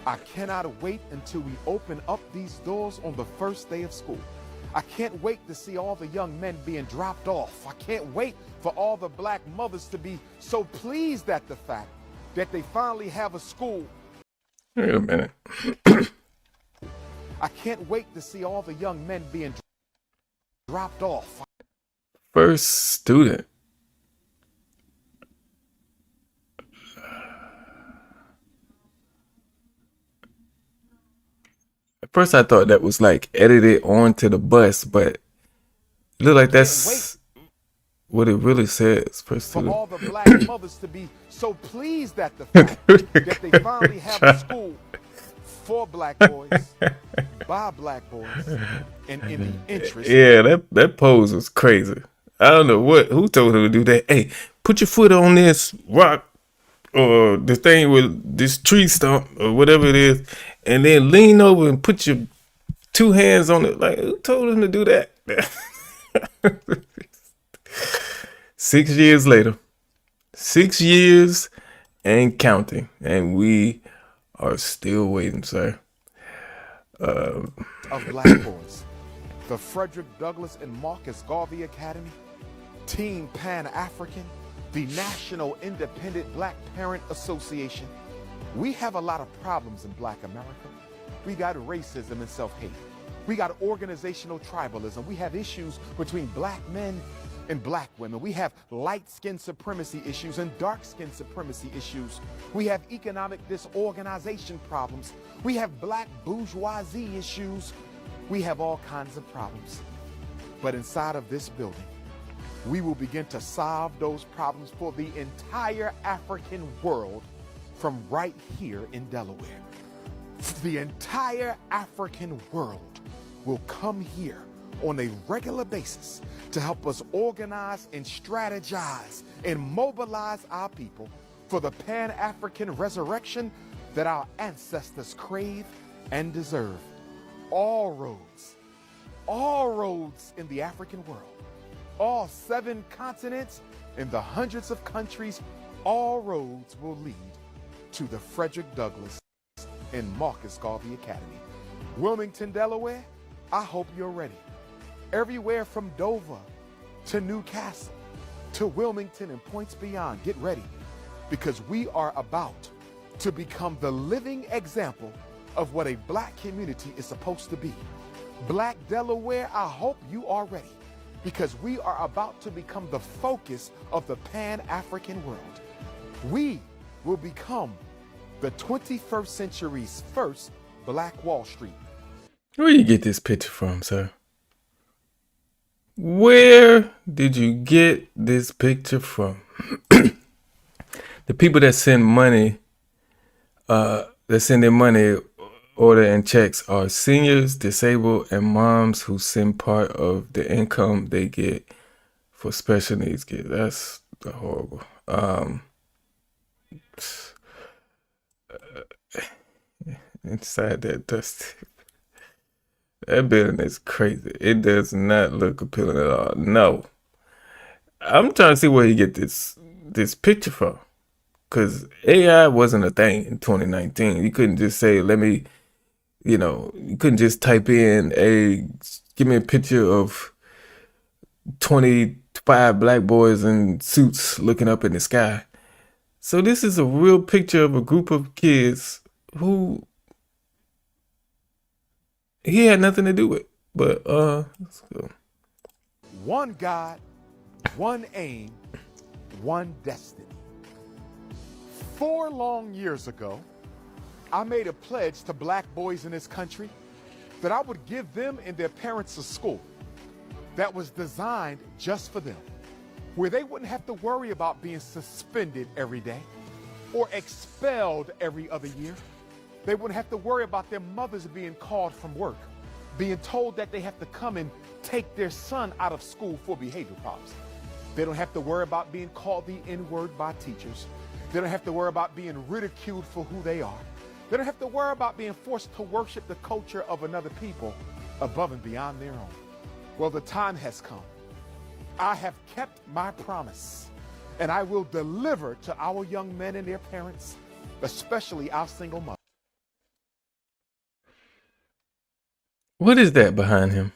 I cannot wait until we open up these doors on the first day of school. I can't wait to see all the young men being dropped off. I can't wait for all the Black mothers to be so pleased at the fact that they finally have a school. Wait a minute. I can't wait to see all the young men being dropped off. First student. At first I thought that was like edited onto the bus, but it looked like that's what it really says. First For student. all the Black mothers to be so pleased at the fact that they finally have a school for Black boys, by Black boys, and in the interest. Yeah, that pose was crazy. I don't know who told him to do that. Hey, put your foot on this rock or the thing with this tree stump or whatever it is, and then lean over and put your two hands on it. Like, who told him to do that? 6 years later, 6 years and counting, and we are still waiting, sir. Of Black boys, the Frederick Douglass and Marcus Garvey Academy, Team Pan-African, the National Independent Black Parent Association. We have a lot of problems in Black America. We got racism and self-hate. We got organizational tribalism. We have issues between Black men and Black women. We have light skin supremacy issues and dark skin supremacy issues. We have economic disorganization problems. We have Black bourgeoisie issues. We have all kinds of problems. But inside of this building, we will begin to solve those problems for the entire African world from right here in Delaware. The entire African world will come here on a regular basis to help us organize and strategize and mobilize our people for the Pan-African resurrection that our ancestors crave and deserve. All roads in the African world, all 7 continents and the hundreds of countries, all roads will lead to the Frederick Douglass and Marcus Garvey Academy. Wilmington, Delaware, I hope you're ready. Everywhere from Dover to Newcastle to Wilmington and points beyond, get ready, because we are about to become the living example of what a Black community is supposed to be. Black Delaware, I hope you are ready, because we are about to become the focus of the Pan-African world. We will become the 21st century's first Black Wall Street. Where you get this picture from, sir? Where did you get this picture from? The people that send money, that send their money, order, and checks are seniors, disabled, and moms who send part of the income they get for special needs kids. That's horrible. Inside that dusty, that building is crazy. It does not look appealing at all. No, I'm trying to see where you get this picture from, because AI wasn't a thing in 2019. You couldn't just say, let me, you couldn't just type in give me a picture of 25 Black boys in suits looking up in the sky. So this is a real picture of a group of kids who he had nothing to do with. But let's go. One God, one aim, one destiny. 4 long years ago, I made a pledge to Black boys in this country that I would give them and their parents a school that was designed just for them, where they wouldn't have to worry about being suspended every day or expelled every other year. They wouldn't have to worry about their mothers being called from work being told that they have to come and take their son out of school for behavior problems. They don't have to worry about being called the N-word by teachers. They don't have to worry about being ridiculed for who they are. They don't have to worry about being forced to worship the culture of another people above and beyond their own. Well, the time has come. I have kept my promise, and I will deliver to our young men and their parents, especially our single mothers. What is that behind him?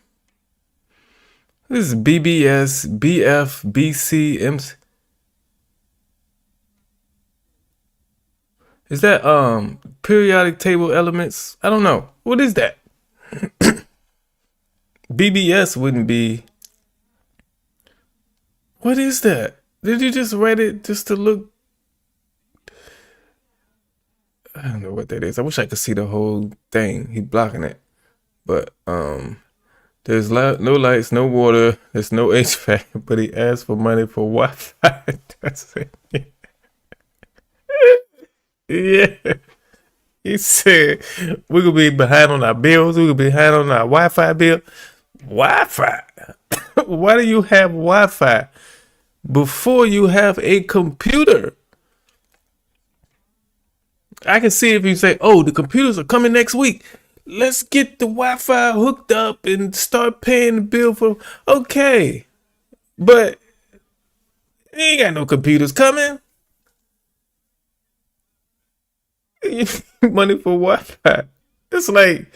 This is BBS, BF, BC, MC. Is that periodic table elements? I don't know. What is that? BBS wouldn't be. What is that? Did you just write it just to look? I don't know what that is. I wish I could see the whole thing. He's blocking it. But there's no lights, no water, there's no HVAC, but he asked for money for Wi-Fi. That's it. Yeah. He said, we're going to be behind on our bills. We're going to be behind on our Wi-Fi bill. Wi-Fi? Why do you have Wi-Fi before you have a computer? I can see if you say, oh, the computers are coming next week. Let's get the Wi-Fi hooked up and start paying the bill for. Okay. But you ain't got no computers coming. Money for Wi-Fi. It's like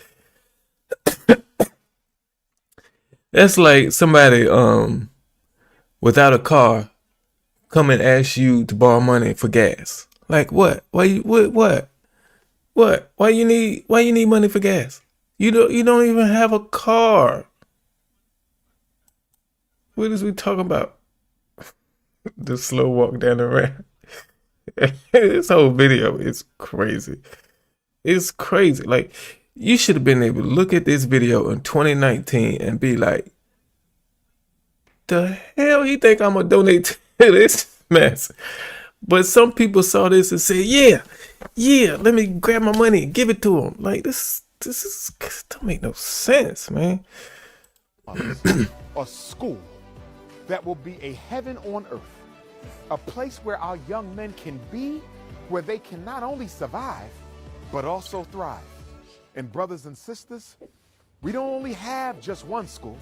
that's like somebody without a car come and ask you to borrow money for gas. Like what? Why you what? What? Why you need money for gas? You don't even have a car. What is we talking about? The slow walk down the ramp. This whole video is crazy. It's crazy. Like, you should have been able to look at this video in 2019 and be like, the hell he think I'm gonna donate to this mess? But some people saw this and said, yeah, let me grab my money and give it to him. Like, this don't make no sense, man. A school that will be a heaven on earth. A place where our young men can be, where they can not only survive, but also thrive. And brothers and sisters, we don't only have just one school.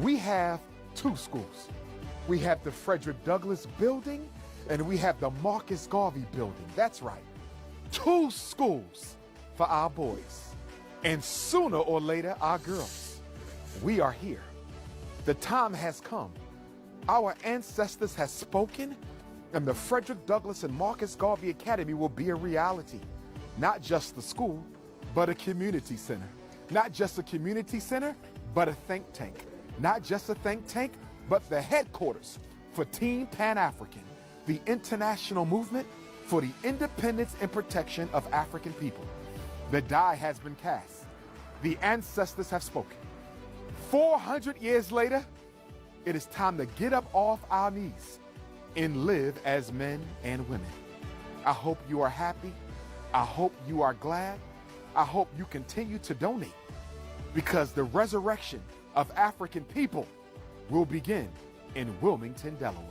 We have two schools. We have the Frederick Douglass building, and we have the Marcus Garvey building. That's right. Two schools for our boys. And sooner or later, our girls. We are here. The time has come. Our ancestors have spoken, and the Frederick Douglass and Marcus Garvey Academy will be a reality. Not just the school, but a community center. Not just a community center, but a think tank. Not just a think tank, but the headquarters for Team Pan-African, the international movement for the independence and protection of African people. The die has been cast. The ancestors have spoken. 400 years later, it is time to get up off our knees and live as men and women. I hope you are happy. I hope you are glad. I hope you continue to donate, because the resurrection of African people will begin in Wilmington, Delaware.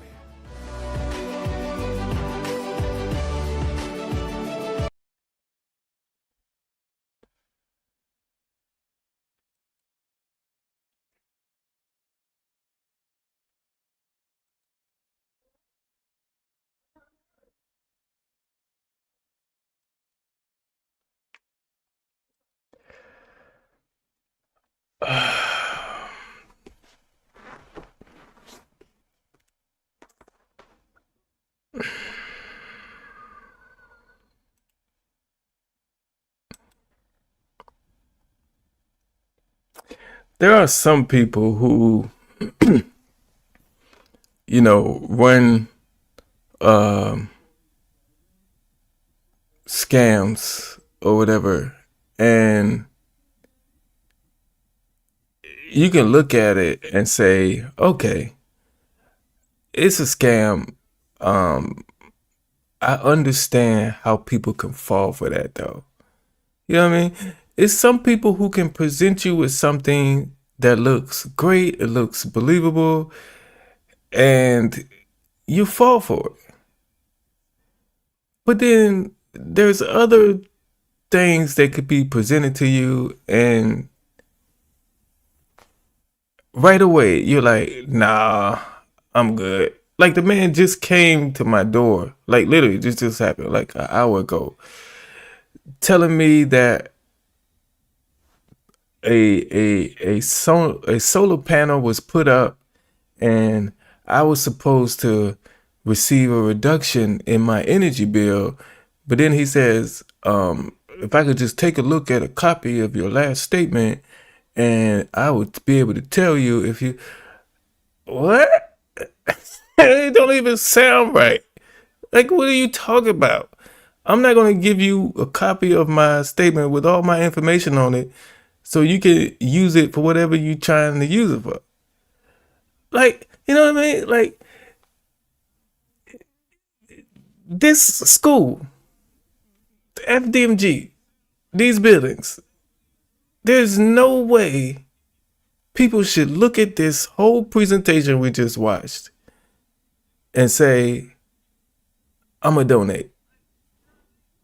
There are some people who, run scams or whatever, and you can look at it and say, okay, it's a scam. I understand how people can fall for that, though. You know what I mean? it's some people who can present you with something that looks great, it looks believable, and you fall for it. But then there's other things that could be presented to you, and right away you're like, nah, I'm good. Like the man just came to my door, like literally just happened like an hour ago, telling me that a solar panel was put up, and I was supposed to receive a reduction in my energy bill. But then he says, if I could just take a look at a copy of your last statement, and I would be able to tell you if you what? It don't even sound right. Like, what are you talking about? I'm not going to give you a copy of my statement with all my information on it so you can use it for whatever you're trying to use it for. Like, you know what I mean? Like, this school, the FDMG, these buildings, there's no way people should look at this whole presentation we just watched and say, I'm going to donate.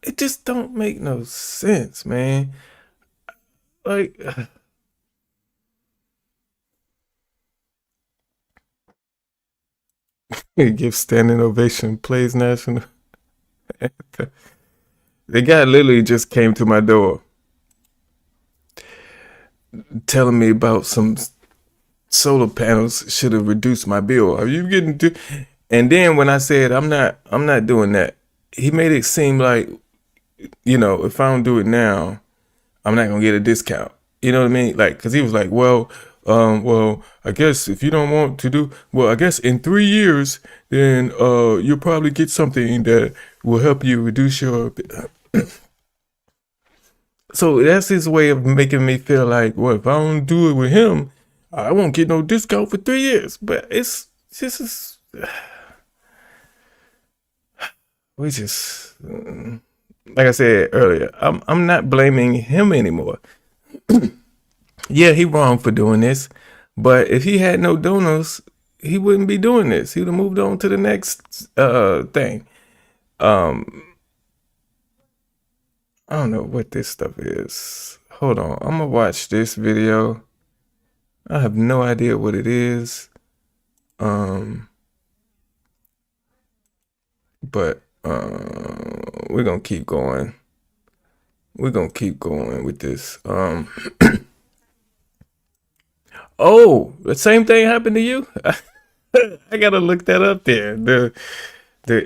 It just don't make no sense, man. Like, he gives standing ovation, plays national anthem. The guy literally just came to my door telling me about some solar panels should have reduced my bill. Are you getting to? And then when I said I'm not doing that, he made it seem like, you know, if I don't do it now, I'm not gonna get a discount. You know what I mean? Like, cause he was like, well, I guess if you don't want to do, well, I guess in 3 years, then you'll probably get something that will help you reduce your. So that's his way of making me feel like, well, if I don't do it with him, I won't get no discount for 3 years. But it's just, we just, like I said earlier, I'm not blaming him anymore. Yeah, he wrong for doing this, but if he had no donors, he wouldn't be doing this. He would have moved on to the next thing. I don't know what this stuff is. Hold on, I'm gonna watch this video. I have no idea what it is. But we're gonna keep going. We're gonna keep going with this. Oh, the same thing happened to you? I gotta look that up there. The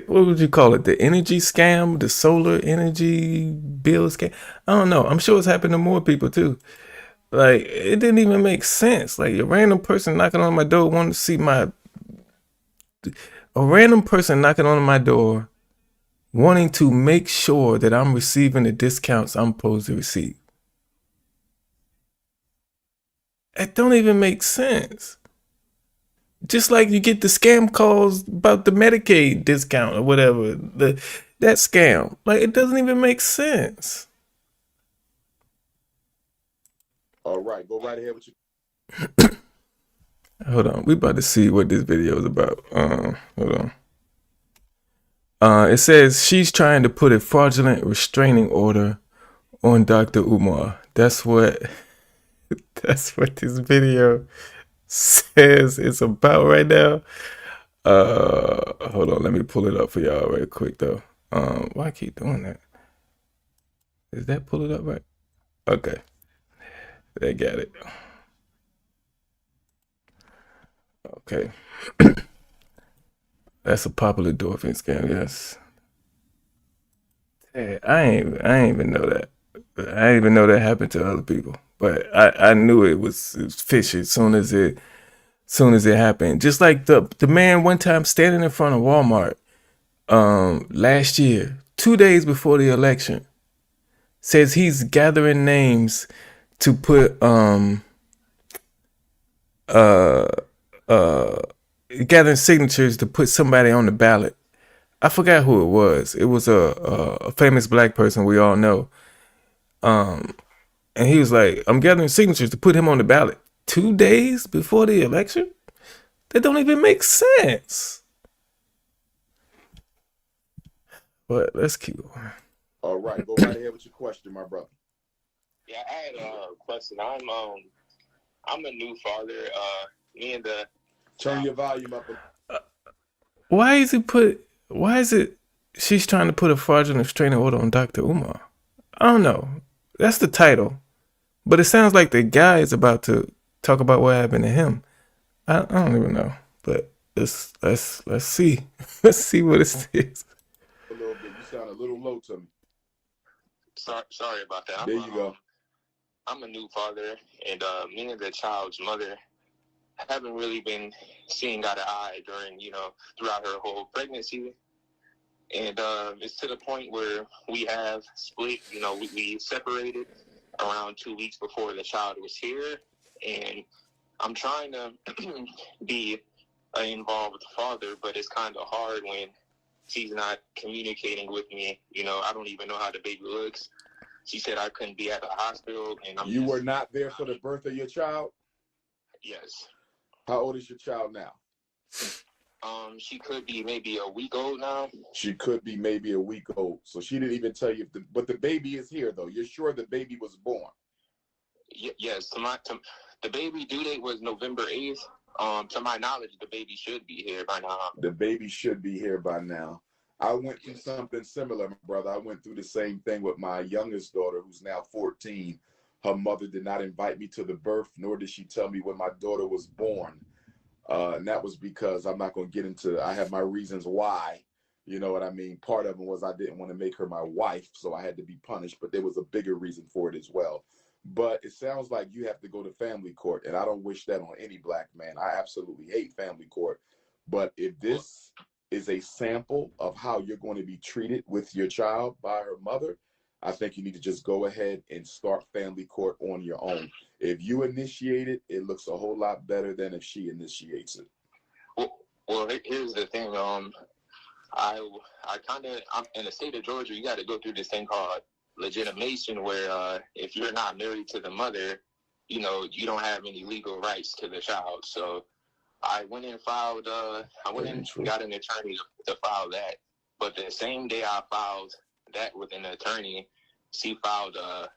what would you call it? The energy scam, the solar energy bill scam. I don't know. I'm sure it's happened to more people too. Like, it didn't even make sense. Like, a random person knocking on my door wanting to see a random person knocking on my door wanting to make sure that I'm receiving the discounts I'm supposed to receive. It don't even make sense. Just like you get the scam calls about the Medicaid discount or whatever, that scam. Like, it doesn't even make sense. All right, go right ahead with you. Hold on, we about to see what this video is about. Hold on. It says she's trying to put a fraudulent restraining order on Dr. Umar. That's what this video says it's about right now. Hold on, let me pull it up for y'all right quick though. Why I keep doing that? Is that pull it up right? Okay. They got it. Okay. That's a popular dolphin scam, yes. Hey, I ain't even know that. I didn't even know that happened to other people. But I knew it was fishy as soon as it happened. Just like the man one time standing in front of Walmart last year, 2 days before the election, says he's gathering names to put gathering signatures to put somebody on the ballot. I forgot who it was. It was a famous black person we all know. And And he was like, I'm gathering signatures to put him on the ballot 2 days before the election? That don't even make sense. But let's keep going. All right, go right ahead with your question, my brother. Yeah, I had a question. I'm a new father. Me and the Turn your volume up. Why is it she's trying to put a fraudulent restraining order on Dr. Umar? I don't know. That's the title. But it sounds like the guy is about to talk about what happened to him. I don't even know. But let's see. Let's see what it is. A little bit. You sound a little low to me. sorry about that. There you go. I'm a new father, and me and the child's mother haven't really been seeing eye to eye during, throughout her whole pregnancy. And it's to the point where we have split, we separated around 2 weeks before the child was here. And I'm trying to be an involved father, but it's kind of hard when she's not communicating with me. I don't even know how the baby looks. She said I couldn't be at the hospital. And You were not there for the birth of your child? Yes. How old is your child now? She could be maybe a week old now. She could be maybe a week old. So she didn't even tell you, but the baby is here, though. You're sure the baby was born? Yes. The baby due date was November 8th. To my knowledge, the baby should be here by now. The baby should be here by now. I went through something similar, my brother. I went through the same thing with my youngest daughter, who's now 14. Her mother did not invite me to the birth, nor did she tell me when my daughter was born. And that was because I'm not going to get into, I have my reasons why, you know what I mean? Part of them was I didn't want to make her my wife, so I had to be punished, but there was a bigger reason for it as well. But it sounds like you have to go to family court, and I don't wish that on any black man. I absolutely hate family court. But if this is a sample of how you're going to be treated with your child by her mother, I think you need to just go ahead and start family court on your own. If you initiate it, it looks a whole lot better than if she initiates it. Well, here's the thing. I'm in the state of Georgia. You got to go through this thing called legitimation, where if you're not married to the mother, you don't have any legal rights to the child. So I went and filed. Got an attorney to file that. But the same day I filed that with an attorney, she filed a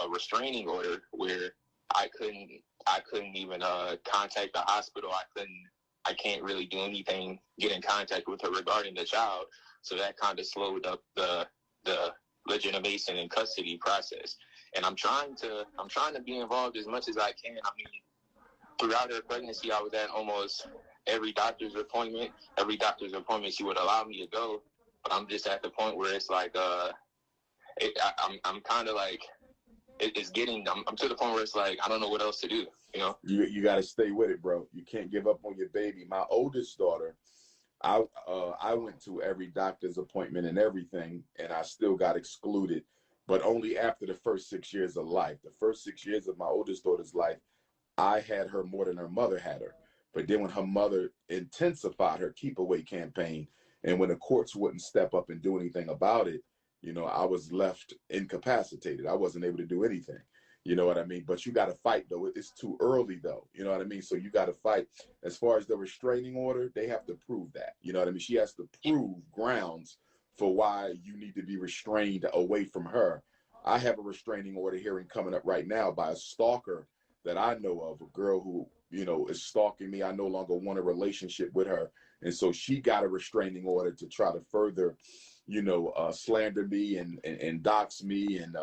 restraining order where I couldn't even contact the hospital. I can't really do anything, get in contact with her regarding the child. So that kind of slowed up the legitimation and custody process. And I'm trying to be involved as much as I can. I mean, throughout her pregnancy, I was at almost every doctor's appointment she would allow me to go. But I'm just at the point where it's like, I'm kind of like, I'm to the point where it's like, I don't know what else to do, You got to stay with it, bro. You can't give up on your baby. My oldest daughter, I went to every doctor's appointment and everything, and I still got excluded, but only after the first 6 years of life. The first 6 years of my oldest daughter's life, I had her more than her mother had her. But then when her mother intensified her keep away campaign, and when the courts wouldn't step up and do anything about it, I was left incapacitated. I wasn't able to do anything. You know what I mean? But you got to fight, though. It's too early, though. You know what I mean? So you got to fight. As far as the restraining order, they have to prove that. You know what I mean? She has to prove grounds for why you need to be restrained away from her. I have a restraining order hearing coming up right now by a stalker that I know of, a girl who, is stalking me. I no longer want a relationship with her. And so she got a restraining order to try to further, slander me and dox me and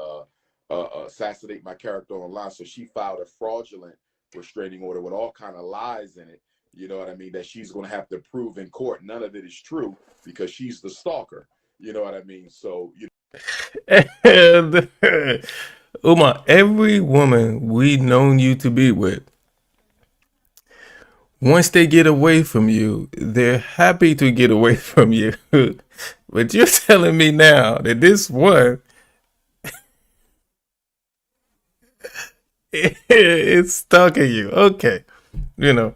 assassinate my character online. So she filed a fraudulent restraining order with all kind of lies in it. You know what I mean? That she's going to have to prove in court. None of it is true because she's the stalker. You know what I mean? So, And Umar, every woman we known you to be with, once they get away from you, they're happy to get away from you. But you're telling me now that this one is stalking you. Okay. I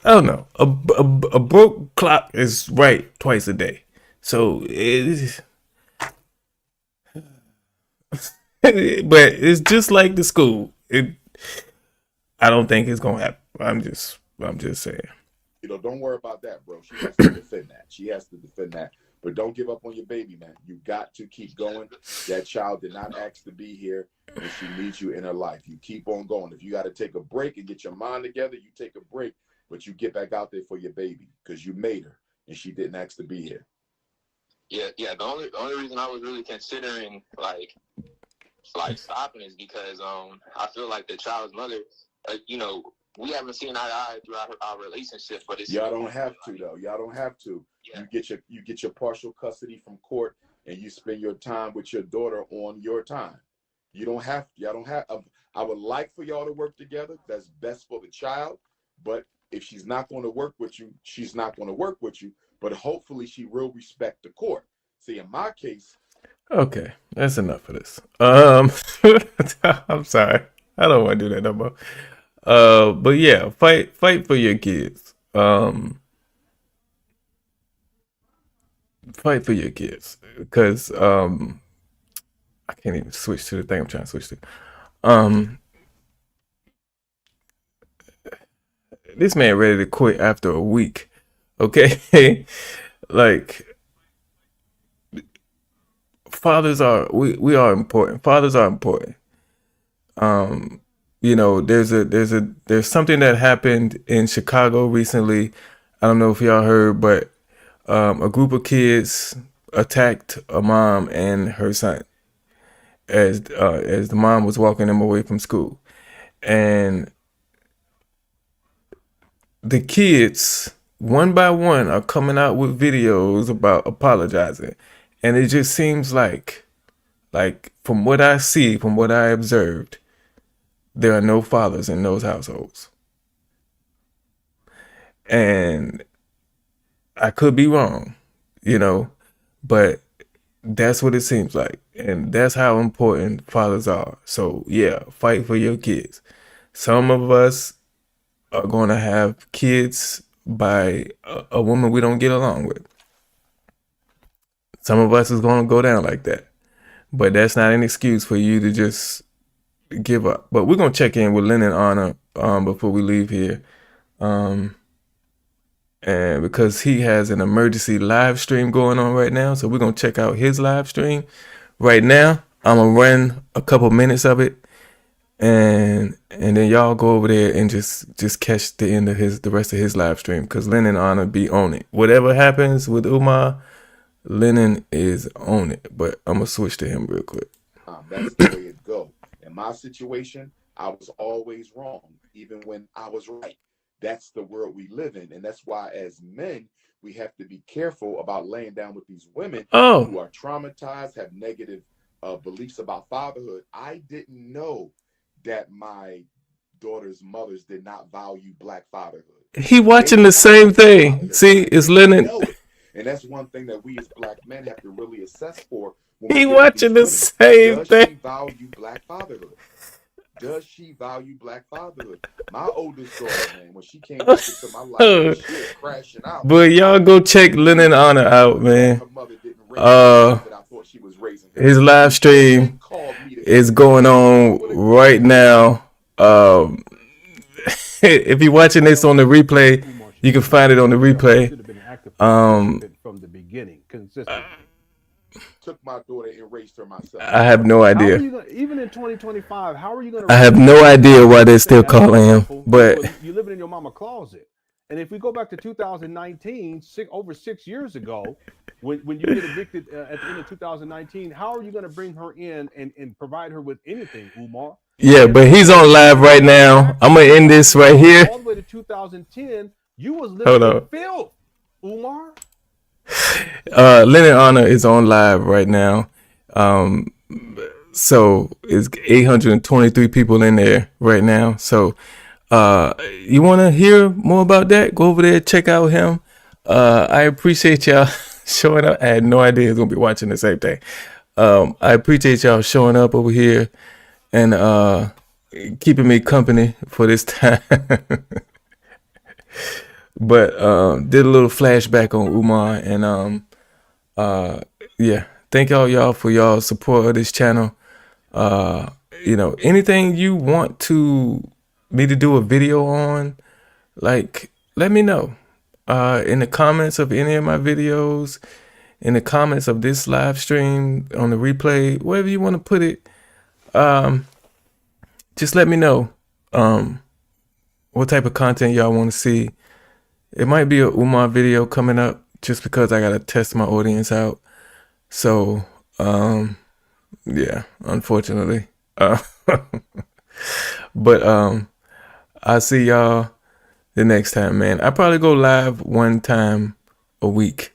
don't know. A broke clock is right twice a day. So But it's just like the school. I don't think it's gonna happen. I'm just saying. Don't worry about that, bro. She has to defend that. She has to defend that. But don't give up on your baby, man. You got to keep going. That child did not ask to be here, and she needs you in her life. You keep on going. If you got to take a break and get your mind together, you take a break, but you get back out there for your baby because you made her, and she didn't ask to be here. Yeah. The only reason I was really considering like stopping is because I feel like the child's mother, we haven't seen eye to eye throughout our relationship, but it's y'all don't have to though. Y'all don't have to. Yeah. You get your partial custody from court, and you spend your time with your daughter on your time. You don't have. Y'all don't have. I would like for y'all to work together. That's best for the child. But if she's not going to work with you, she's not going to work with you. But hopefully, she will respect the court. See, in my case. Okay, that's enough of this. I'm sorry. I don't want to do that no more. But yeah, fight for your kids. Fight for your kids, because I can't even switch to the thing I'm trying to switch to. This man ready to quit after a week. Okay, like fathers are we are important. Fathers are important. There's something that happened in Chicago recently. I don't know if y'all heard, but a group of kids attacked a mom and her son as the mom was walking them away from school, and the kids one by one are coming out with videos about apologizing, and it just seems like from what I see, from what I observed, there are no fathers in those households. And I could be wrong, but that's what it seems like. And that's how important fathers are. So yeah, fight for your kids. Some of us are going to have kids by a woman we don't get along with. Some of us is going to go down like that. But that's not an excuse for you to just give up. But we're going to check in with Lynn and Anna before we leave here. And because he has an emergency live stream going on right now, so we're going to check out his live stream right now. I'm going to run a couple minutes of it, and then y'all go over there and just catch the end of the rest of his live stream, because Lynn and Anna be on it. Whatever happens with Umar, Lennon is on it, but I'm gonna switch to him real quick. That's the way it go. In my situation, I was always wrong, even when I was right. That's the world we live in, and that's why, as men, we have to be careful about laying down with these women who are traumatized, have negative beliefs about fatherhood. I didn't know that my daughter's mothers did not value Black fatherhood. He watching the same thing. See, it's Lennon. And that's one thing that we as Black men have to really assess for. He watching the same thing. Does she value Black fatherhood? Does she value Black fatherhood? My oldest daughter, man, when she came back into my life, she was crashing out. But y'all go check Lennon Honor out, man. His live stream is going on right now. If you're watching this on the replay, you can find it on the replay. From the beginning, consistent. Took my daughter and raised her myself. I have no idea. Even in 2025, how are you going to? I have no idea why they're still calling him. But you're living in your mama closet. And if we go back to 2019, over 6 years ago, when you get evicted at the end of 2019, how are you going to bring her in and provide her with anything, Umar? Yeah, but he's on live right now. I'm gonna end this right here. All the way to 2010, you was living in filth, Umar. Lennon Honor is on live right now. So it's 823 people in there right now. So you want to hear more about that? Go over there, check out him. I appreciate y'all showing up. I had no idea he's gonna be watching the same thing. I appreciate y'all showing up over here and keeping me company for this time. But did a little flashback on Umar, and yeah, thank y'all for y'all support of this channel. You know, anything you want me to do a video on, like, let me know. In the comments of any of my videos, in the comments of this live stream, on the replay, wherever you want to put it, just let me know what type of content y'all want to see. It might be a Umar video coming up just because I gotta test my audience out. So yeah, unfortunately. But I'll see y'all the next time, man. I probably go live one time a week.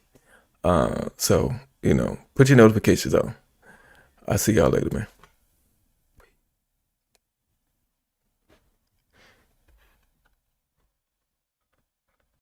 So, you know, put your notifications on. I'll see y'all later, man.